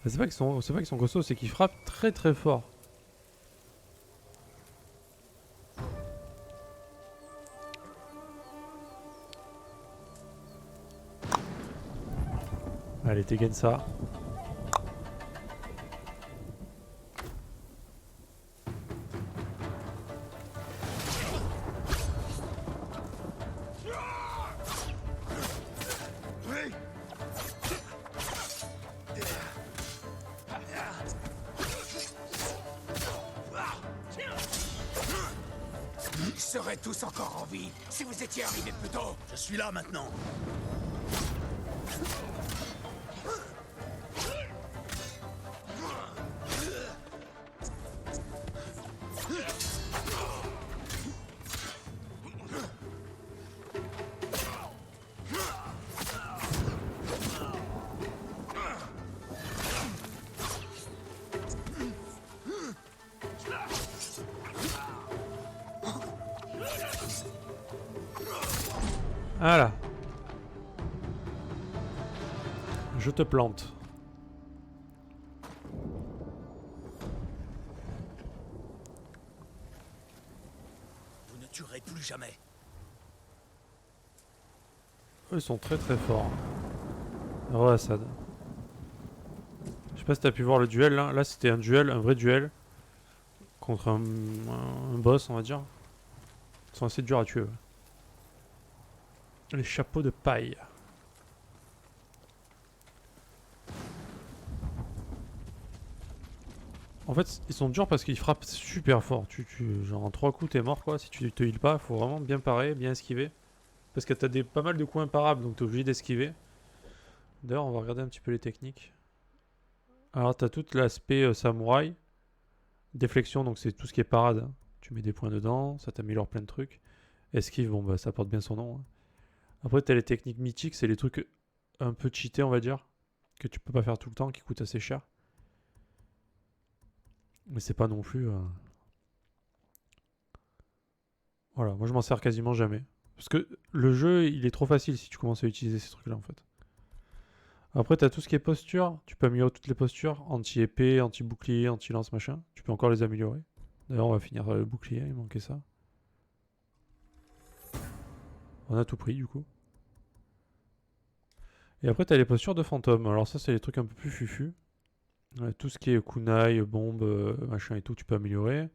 C'est pas qu'ils sont costauds, c'est qu'ils frappent très très fort. Allez, dégaine ça. Ils seraient tous encore en vie si vous étiez arrivés plus tôt. Je suis là maintenant. Voilà. Je te plante. Vous ne tuerez plus jamais. Eux, ils sont très très forts. Assad. Je sais pas si t'as pu voir le duel là. Là, c'était un duel, un vrai duel. Contre un boss, on va dire. Ils sont assez durs à tuer. Ouais. Les chapeaux de paille. En fait, ils sont durs parce qu'ils frappent super fort. Genre en 3 coups, t'es mort quoi. Si tu te heal pas, faut vraiment bien parer, bien esquiver. Parce que t'as pas mal de coups imparables, donc t'es obligé d'esquiver. D'ailleurs, on va regarder un petit peu les techniques. Alors, t'as tout l'aspect samouraï. Déflexion, donc c'est tout ce qui est parade. Hein. Tu mets des points dedans, ça t'améliore plein de trucs. Esquive, bon bah ça porte bien son nom. Hein. Après, t'as les techniques mythiques, c'est les trucs un peu cheatés, on va dire. Que tu peux pas faire tout le temps, qui coûtent assez cher. Mais c'est pas non plus... Voilà, moi je m'en sers quasiment jamais. Parce que le jeu, il est trop facile si tu commences à utiliser ces trucs-là, en fait. Après, t'as tout ce qui est posture. Tu peux améliorer toutes les postures. Anti-épée, anti-bouclier, anti-lance, machin. Tu peux encore les améliorer. D'ailleurs, on va finir le bouclier, il manquait ça. On a tout pris, du coup. Et après, t'as les postures de fantôme. Alors ça, c'est les trucs un peu plus fufu. Tout ce qui est kunai, bombe, machin et tout, tu peux améliorer.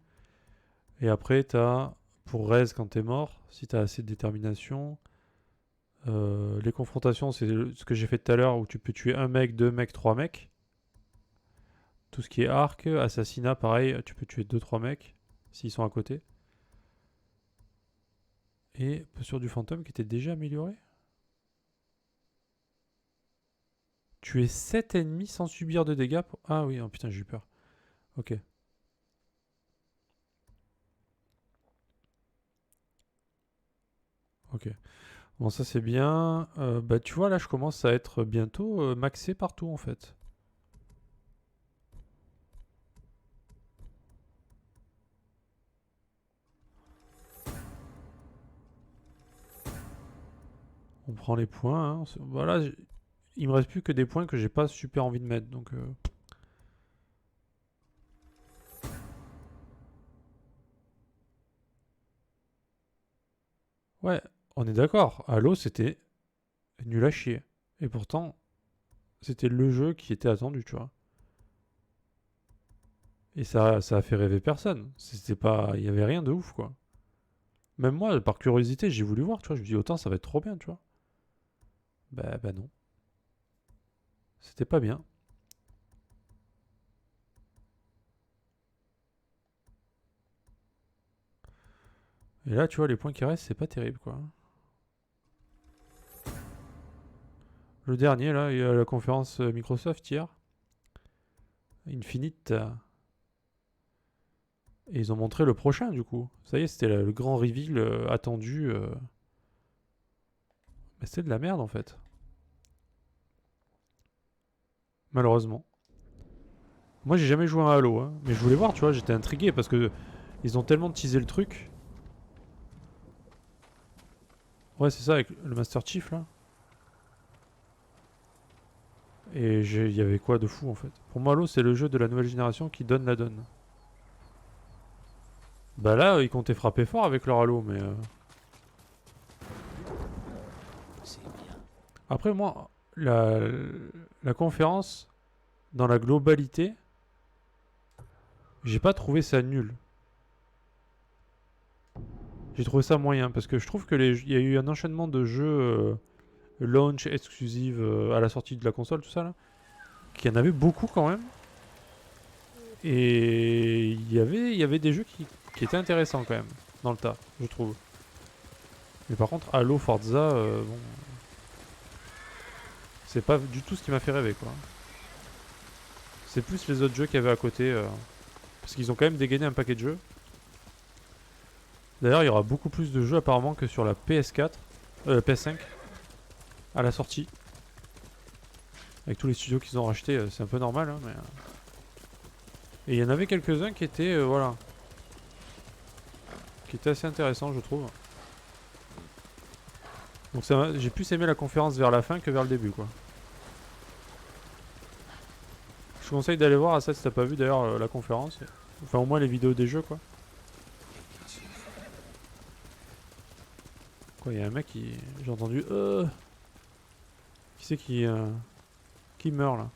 Et après, t'as, pour raise quand t'es mort, si t'as assez de détermination. Les confrontations, c'est ce que j'ai fait tout à l'heure, où tu peux tuer un mec, 2 mecs, 3 mecs. Tout ce qui est arc, assassinat, pareil, tu peux tuer 2-3 mecs, s'ils sont à côté. Et posture du fantôme qui était déjà améliorée. Tuer 7 ennemis sans subir de dégâts. Ah oui, oh putain, j'ai eu peur. Ok. Ok. Bon, ça c'est bien. Bah tu vois, là je commence à être bientôt maxé partout en fait. On prend les points. Hein. Voilà, il me reste plus que des points que j'ai pas super envie de mettre. Donc... Ouais, on est d'accord. Halo, c'était nul à chier. Et pourtant, c'était le jeu qui était attendu, tu vois. Et ça a fait rêver personne. C'était pas... Il y avait rien de ouf, quoi. Même moi, par curiosité, j'ai voulu voir, tu vois. Je me dis, autant ça va être trop bien, tu vois. Bah non. C'était pas bien. Et là, tu vois, les points qui restent, c'est pas terrible, quoi. Le dernier, là, il y a la conférence Microsoft hier. Infinite. Et ils ont montré le prochain, du coup. Ça y est, c'était le grand reveal attendu. Mais c'était de la merde, en fait. Malheureusement. Moi, j'ai jamais joué à Halo, hein. Mais je voulais voir, tu vois, j'étais intrigué parce que ils ont tellement teasé le truc. Ouais, c'est ça, avec le Master Chief, là. Et il y avait quoi de fou, en fait. Pour moi, Halo, c'est le jeu de la nouvelle génération qui donne la donne. Bah là, ils comptaient frapper fort avec leur Halo, mais... C'est bien. Après, moi, la conférence, dans la globalité, j'ai pas trouvé ça nul. J'ai trouvé ça moyen, parce que je trouve que il y a eu un enchaînement de jeux launch exclusive à la sortie de la console, tout ça là, qu'il y en avait beaucoup quand même. Et il y avait des jeux qui étaient intéressants quand même, dans le tas, je trouve. Mais par contre, Halo, Forza, bon... C'est pas du tout ce qui m'a fait rêver, quoi. C'est plus les autres jeux qu'il y avait à côté. Parce qu'ils ont quand même dégainé un paquet de jeux. D'ailleurs, il y aura beaucoup plus de jeux apparemment que sur la PS4, PS5 à la sortie. Avec tous les studios qu'ils ont rachetés, c'est un peu normal, hein, mais... Et il y en avait quelques-uns qui étaient, voilà, qui étaient assez intéressants, je trouve. Donc j'ai plus aimé la conférence vers la fin que vers le début, quoi. Je te conseille d'aller voir, ça si t'as pas vu d'ailleurs la conférence. Enfin, au moins les vidéos des jeux, quoi. Quoi, il y a un mec qui... J'ai entendu... Qui c'est qui meurt, là?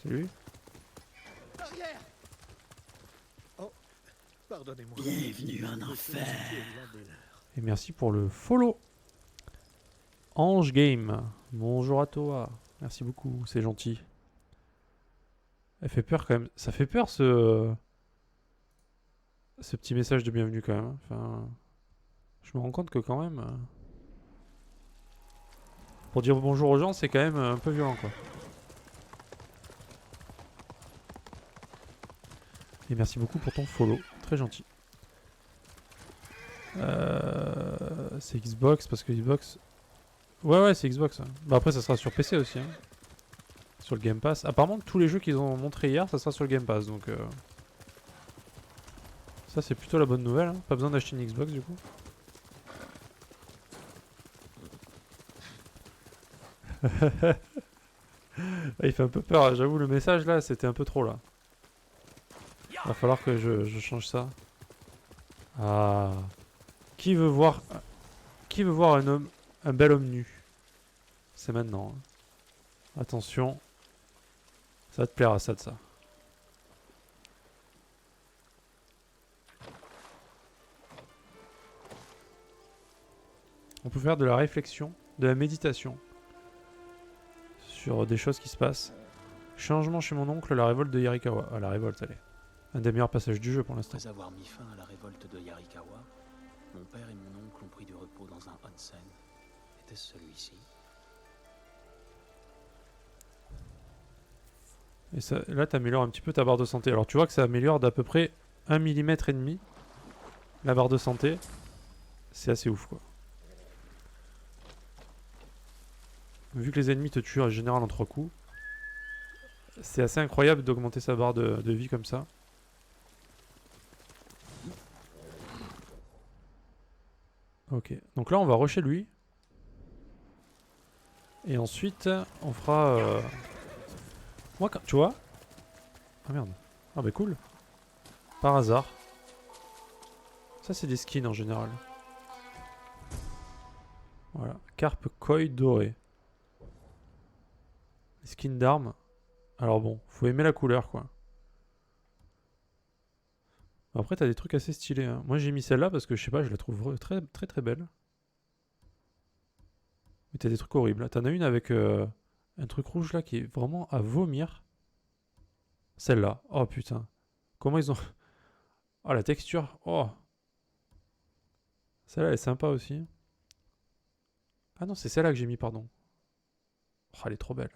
C'est lui? Arrière. Oh, pardonnez-moi. Bienvenue en enfer. Et merci pour le follow. Ange Game. Bonjour à toi. Merci beaucoup, c'est gentil. Elle fait peur quand même. Ça fait peur ce petit message de bienvenue quand même. Enfin, je me rends compte que quand même... Pour dire bonjour aux gens, c'est quand même un peu violent, quoi. Et merci beaucoup pour ton follow. Très gentil. C'est Xbox parce que Xbox... Ouais, c'est Xbox. Hein. Bah après, ça sera sur PC aussi. Hein. Sur le Game Pass. Apparemment, tous les jeux qu'ils ont montré hier, ça sera sur le Game Pass. Donc, ça, c'est plutôt la bonne nouvelle. Hein. Pas besoin d'acheter une Xbox du coup. Il fait un peu peur. J'avoue, le message là, c'était un peu trop là. Va falloir que je change ça. Ah. Qui veut voir un bel homme nu? C'est maintenant. Hein. Attention. Ça va te plaire à ça de ça. On peut faire de la réflexion, de la méditation sur des choses qui se passent. Changement chez mon oncle, la révolte de Yarikawa. Ah, la révolte, allez. Un des meilleurs passages du jeu pour l'instant. Après avoir mis fin à la révolte de Yarikawa, mon père et mon oncle ont pris du repos dans un onsen. Était-ce celui-ci? Et ça, là, t'améliores un petit peu ta barre de santé. Alors, tu vois que ça améliore d'à peu près 1,5 mm la barre de santé. C'est assez ouf, quoi. Vu que les ennemis te tuent en général en 3 coups, c'est assez incroyable d'augmenter sa barre de vie comme ça. Ok, donc là on va rusher lui. Et ensuite on fera... Moi, quand... tu vois? Ah merde. Ah bah cool. Par hasard. Ça c'est des skins en général. Voilà. Carpe koi doré. Skin d'armes. Alors bon, faut aimer la couleur quoi. Après t'as des trucs assez stylés. Hein. Moi j'ai mis celle-là parce que je sais pas, je la trouve très très très belle. Mais t'as des trucs horribles. T'en as une avec un truc rouge là qui est vraiment à vomir. Celle-là. Oh putain. Comment ils ont... Oh la texture. Oh. Celle-là elle est sympa aussi. Ah non c'est celle-là que j'ai mis pardon. Oh elle est trop belle.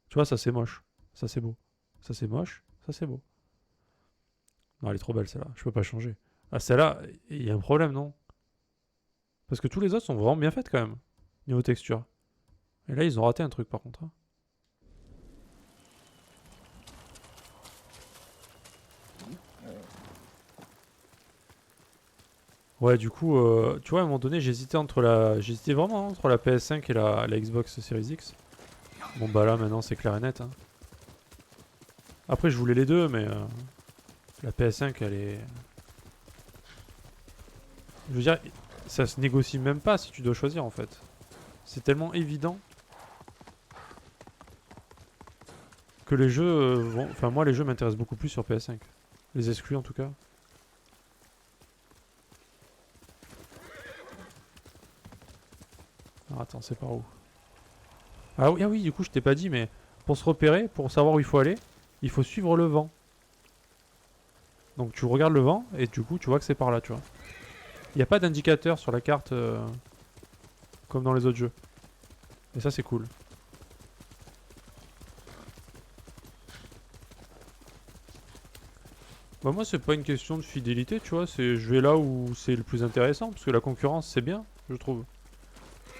Tu vois ça c'est moche. Ça c'est beau. Ça c'est moche. Ça c'est beau. Non elle est trop belle celle-là. Je peux pas changer. Ah celle-là il y a un problème non? Parce que tous les autres sont vraiment bien faites quand même. Niveau texture. Et là ils ont raté un truc par contre. Hein. Ouais, du coup, tu vois, à un moment donné, j'hésitais vraiment entre la PS5 et la Xbox Series X. Bon, bah là, maintenant, c'est clair et net. Hein. Après, je voulais les deux, mais la PS5, elle est... Je veux dire, ça se négocie même pas si tu dois choisir, en fait. C'est tellement évident que les jeux vont... Enfin, moi, les jeux m'intéressent beaucoup plus sur PS5. Les exclus, en tout cas. Alors, attends, c'est par où? Ah oui, du coup, je t'ai pas dit, mais pour se repérer, pour savoir où il faut aller, il faut suivre le vent. Donc tu regardes le vent, et du coup, tu vois que c'est par là, tu vois. Il n'y a pas d'indicateur sur la carte comme dans les autres jeux. Et ça, c'est cool. Bah moi, c'est pas une question de fidélité, tu vois. C'est je vais là où c'est le plus intéressant, parce que la concurrence, c'est bien, je trouve.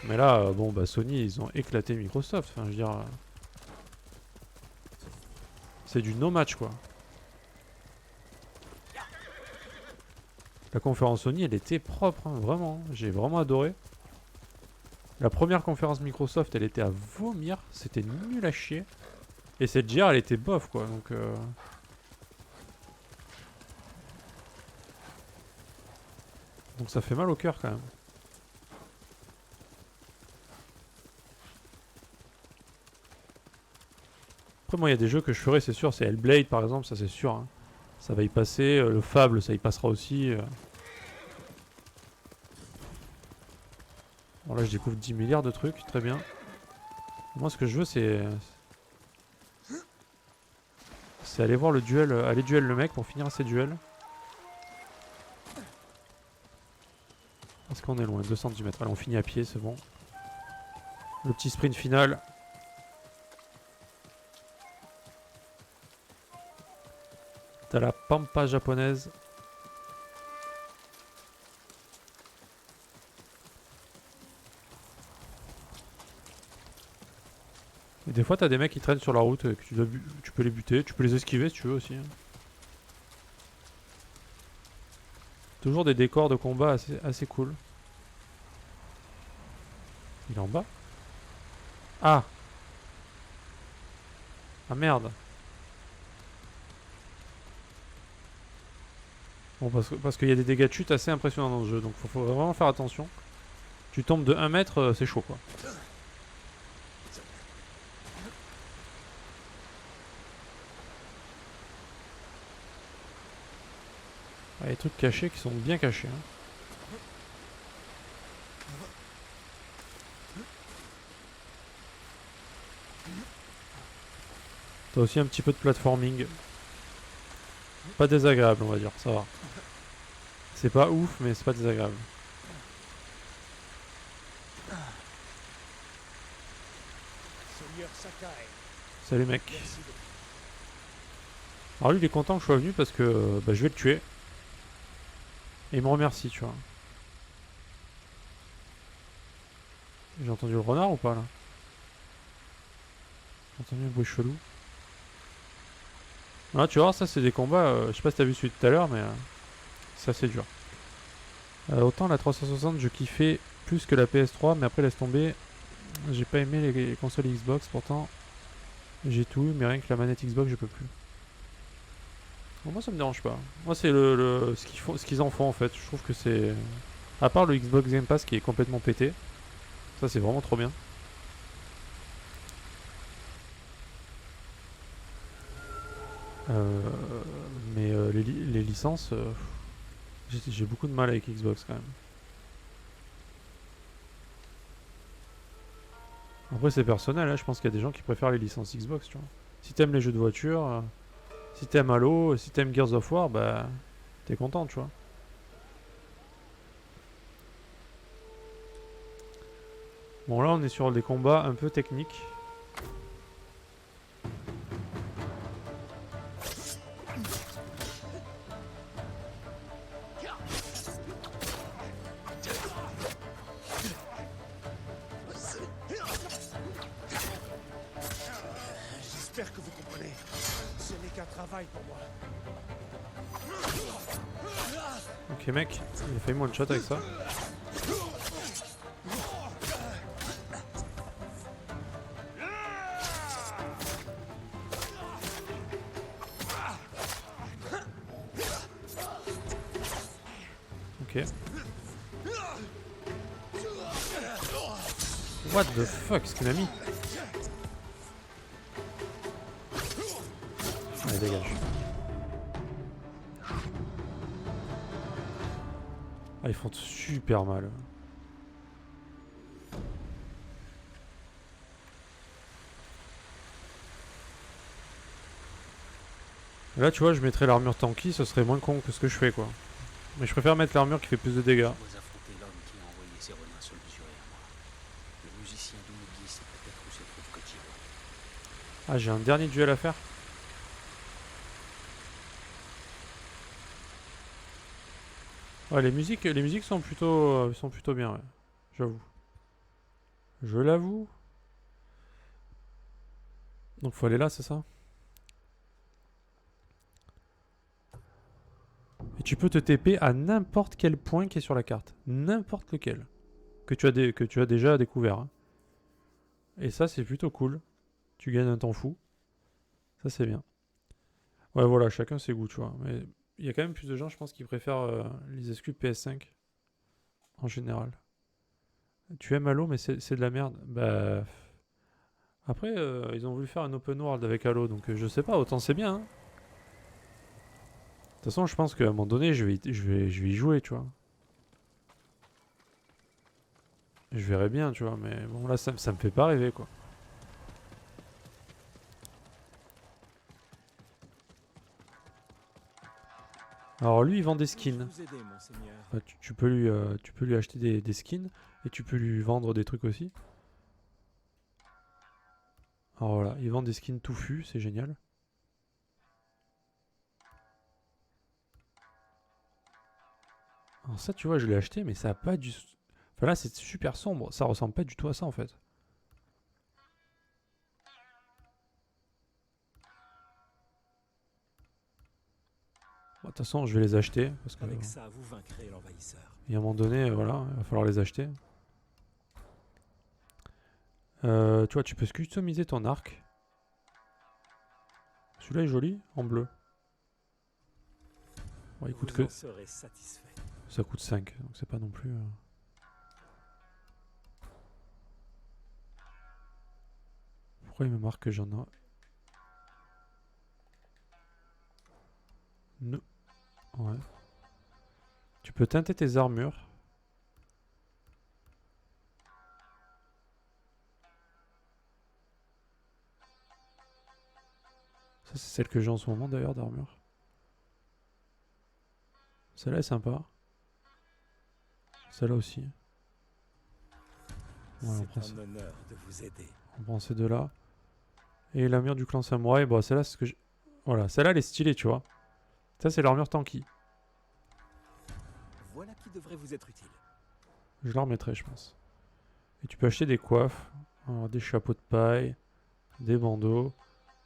Mais là, bon, bah Sony, ils ont éclaté Microsoft. Enfin, je veux dire... c'est du no-match, quoi. La conférence Sony, elle était propre, hein, vraiment. J'ai vraiment adoré. La première conférence Microsoft, elle était à vomir. C'était nul à chier. Et cette GR, elle était bof, quoi. Donc ça fait mal au cœur, quand même. Après, moi, il y a des jeux que je ferai, c'est sûr. C'est Hellblade, par exemple, ça, c'est sûr. Hein. Ça va y passer. Le Fable, ça y passera aussi. Bon, là, je découvre 10 milliards de trucs. Très bien. Moi, ce que je veux, c'est aller voir le duel. Aller duel le mec pour finir ces duels. Est-ce qu'on est loin? 210 mètres. Allez, on finit à pied, c'est bon. Le petit sprint final. T'as la pampa japonaise. Et des fois, t'as des mecs qui traînent sur la route, que tu peux les buter. Tu peux les esquiver si tu veux aussi. Hein. Toujours des décors de combat assez cool. Il est en bas? Ah! Ah merde! Bon, parce qu'il y a des dégâts de chute assez impressionnants dans ce jeu, donc faut vraiment faire attention. Tu tombes de 1 mètre, c'est chaud quoi. Il y a des trucs cachés qui sont bien cachés. Hein. T'as aussi un petit peu de platforming. Pas désagréable, on va dire, ça va. C'est pas ouf, mais c'est pas désagréable. Salut mec. Alors lui il est content que je sois venu parce que bah, je vais le tuer. Et il me remercie, tu vois. J'ai entendu le renard ou pas là? J'ai entendu un bruit chelou. Là tu vois, ça c'est des combats, je sais pas si t'as vu celui de tout à l'heure, mais c'est assez dur. Autant la 360 je kiffais plus que la PS3, mais après laisse tomber. J'ai pas aimé les consoles Xbox, pourtant j'ai tout eu, mais rien que la manette Xbox je peux plus. Bon, moi ça me dérange pas. Moi c'est ce qu'ils en font en fait, je trouve que c'est À part le Xbox Game Pass qui est complètement pété. Ça c'est vraiment trop bien. Euh, mais les licences, j'ai beaucoup de mal avec Xbox quand même. Après c'est personnel, hein, je pense qu'il y a des gens qui préfèrent les licences Xbox, tu vois. Si t'aimes les jeux de voiture, si t'aimes Halo, si t'aimes Gears of War, bah t'es content, tu vois. Bon là on est sur des combats un peu techniques. J'espère que vous comprenez. Ce n'est qu'un travail pour moi. Ok mec, il a failli me one shot avec ça. Ok. What the fuck, ce qu'il m'a mis? Allez, dégage. Ah, ils font super mal. Là, tu vois, je mettrais l'armure tanky, ce serait moins con que ce que je fais, quoi. Mais je préfère mettre l'armure qui fait plus de dégâts. Je dois affronter l'homme qui a envoyé ses renards se mesurer à moi. Le musicien d'Umugi sait peut-être où se trouve Kojiro. Ah, j'ai un dernier duel à faire. Ouais, les musiques sont plutôt bien, ouais. J'avoue. Je l'avoue. Donc faut aller là, c'est ça? Et tu peux te TP à n'importe quel point qui est sur la carte. N'importe lequel. Que tu as déjà découvert. Hein. Et ça, c'est plutôt cool. Tu gagnes un temps fou. Ça, c'est bien. Ouais, voilà, chacun ses goûts, tu vois. Mais il y a quand même plus de gens, je pense, qui préfèrent les exclus PS5. En général. Tu aimes Halo, mais c'est de la merde. Bah. Après, ils ont voulu faire un open world avec Halo, donc je sais pas, autant c'est bien. Hein. De toute façon, je pense qu'à un moment donné, je vais y jouer, tu vois. Je verrai bien, tu vois, mais bon, là, ça me fait pas rêver, quoi. Alors, lui, il vend des skins. Enfin, tu peux lui acheter des skins, et tu peux lui vendre des trucs aussi. Alors voilà, il vend des skins touffus, c'est génial. Alors ça, tu vois, je l'ai acheté, mais ça a pas du... Enfin là, c'est super sombre. Ça ressemble pas du tout à ça, en fait. Bon, de toute façon, je vais les acheter. Parce que, Avec ça, vous vaincrez l'envahisseur. et à un moment donné, voilà, il va falloir les acheter. Tu vois, tu peux customiser ton arc. Celui-là est joli, en bleu. Bon, il coûte Vous que... en serez satisfait. Ça coûte 5, donc c'est pas non plus... Pourquoi il me marque que j'en ai... Non. Ouais. Tu peux teinter tes armures. Ça, c'est celle que j'ai en ce moment d'ailleurs d'armure. Celle-là est sympa. Celle-là aussi. Ouais, C'est un honneur de vous aider. on prend ces deux-là. Et l'armure du clan samouraï, bon, celle-là, c'est ce que j'ai... Voilà, celle-là, elle est stylée, tu vois. Ça, c'est l'armure tanky. Voilà qui devrait vous être utile. Je la remettrai, je pense. Et tu peux acheter des coiffes, alors, des chapeaux de paille, des bandeaux.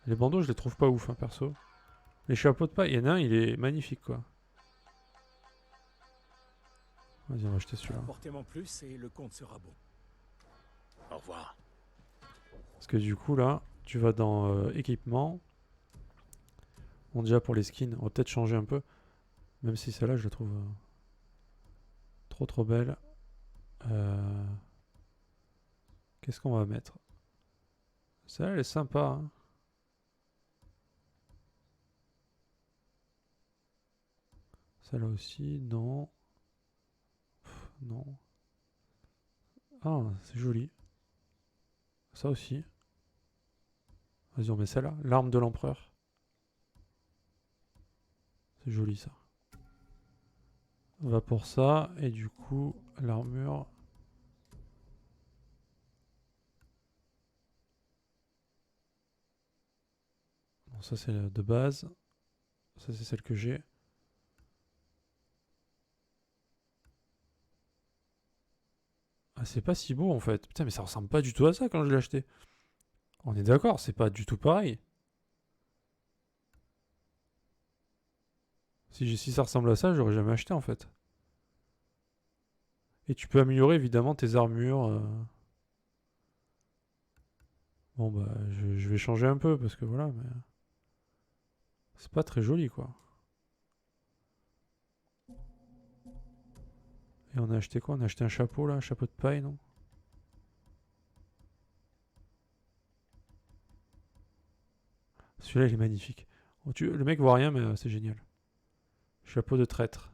Les bandeaux, je les trouve pas ouf, hein, perso. Les chapeaux de paille, il y en a un, il est magnifique, quoi. Vas-y, on va acheter celui-là. Apportez-moi plus et le compte sera bon. Au revoir. Parce que du coup, là, tu vas dans équipement. Bon, déjà, pour les skins, on va peut-être changer un peu. Même si celle-là, je la trouve trop belle. Qu'est-ce qu'on va mettre? Celle-là, elle est sympa. Hein. Celle-là aussi, non. Non. Ah, c'est joli. Ça aussi. Vas-y, on met celle-là. L'arme de l'empereur. C'est joli ça. On va pour ça. Et du coup, l'armure. Bon, ça c'est de base. Ça c'est celle que j'ai. Ah, c'est pas si beau en fait. Putain, mais ça ressemble pas du tout à ça quand je l'ai acheté. On est d'accord, c'est pas du tout pareil. Si ça ressemble à ça, j'aurais jamais acheté en fait. Et tu peux améliorer évidemment tes armures. Bon bah je vais changer un peu parce que voilà, mais c'est pas très joli quoi. Et on a acheté quoi? On a acheté un chapeau là, un chapeau de paille, non? Celui-là il est magnifique. Oh, le mec voit rien mais c'est génial. Chapeau de traître.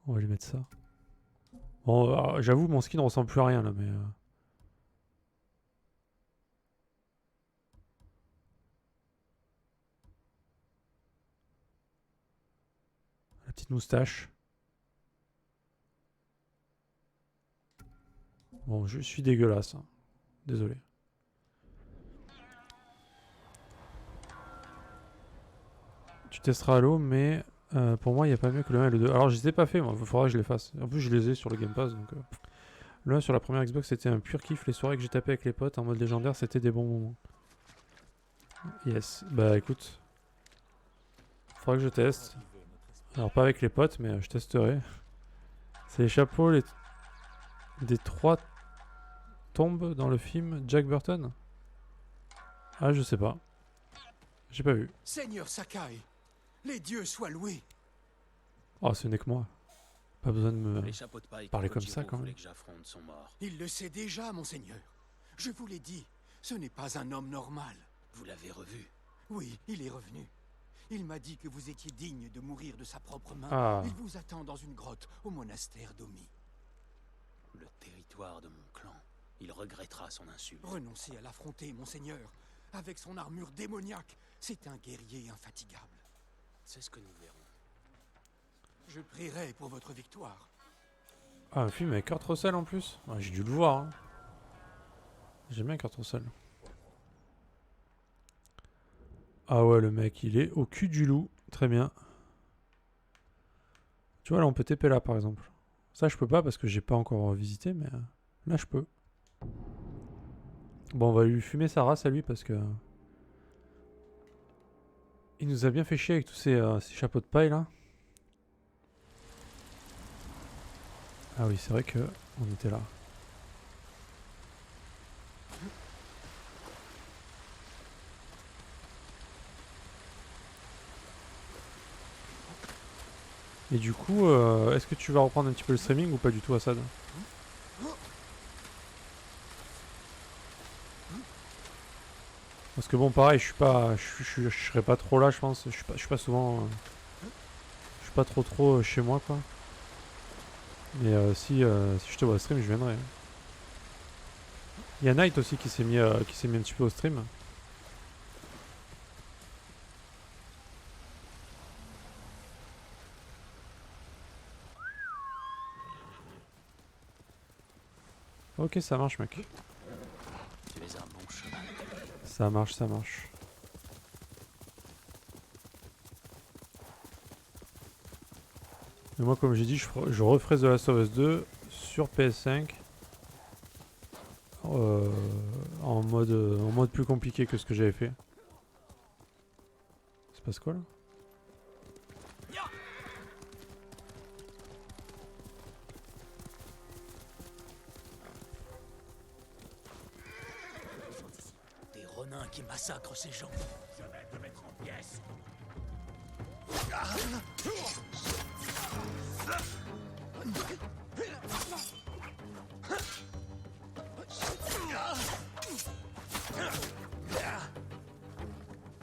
On va lui mettre ça. Bon, j'avoue, mon skin ne ressemble plus à rien là, mais. La petite moustache. Bon, je suis dégueulasse. Hein. Désolé. Tu testeras Halo, mais pour moi, il n'y a pas mieux que le 1 et le 2. Alors, je les ai pas fait, moi. Il faudra que je les fasse. En plus, je les ai sur le Game Pass. Donc, le 1 sur la première Xbox, c'était un pur kiff. Les soirées que j'ai tapé avec les potes en mode légendaire, c'était des bons moments. Yes. Bah, écoute. Faudra que je teste. Alors, pas avec les potes, mais je testerai. C'est les chapeaux des 3 tombes dans le film Jack Burton. Ah, je sais pas. J'ai pas vu. Seigneur Sakai, les dieux soient loués. Oh, ce n'est que moi. Pas besoin de me Les chapeaux de paille parler que comme Kojiro ça quand voulait même. que j'affronte sont morts. Il le sait déjà, monseigneur. Je vous l'ai dit, ce n'est pas un homme normal. Vous l'avez revu? Oui, il est revenu. Il m'a dit que vous étiez digne de mourir de sa propre main. Ah. Il vous attend dans une grotte au monastère d'Omi. Le territoire de mon clan. Il regrettera son insulte. Renoncez à l'affronter, monseigneur. Avec son armure démoniaque, c'est un guerrier infatigable. C'est ce que nous verrons. Je prierai pour votre victoire. Ah, un film avec Kurt Russell en plus. Ah, j'ai dû le voir. Hein. J'aime bien Kurt Russell. Ah ouais, le mec, il est au cul du loup. Très bien. Tu vois, là, on peut TP là, par exemple. Ça, je peux pas parce que j'ai pas encore visité, mais là, je peux. Bon, on va lui fumer sa race à lui parce que... Il nous a bien fait chier avec tous ces chapeaux de paille, là. Ah oui, c'est vrai que on était là. Et du coup, est-ce que tu vas reprendre un petit peu le streaming ou pas du tout, Assad? Parce que bon, pareil, je serai pas trop là, je pense. Je suis pas souvent, je suis pas trop chez moi, quoi. Mais si je te vois stream, je viendrai. Il y a Knight aussi qui s'est mis un petit peu au stream. Ok, ça marche, mec. Tu es un bon cheval. Ça marche, ça marche. Mais moi, comme j'ai dit, je referai The Last of Us 2 sur PS5 en mode plus compliqué que ce que j'avais fait. Ça se passe quoi là? gros nain qui massacre ces gens. Je vais te mettre en pièces.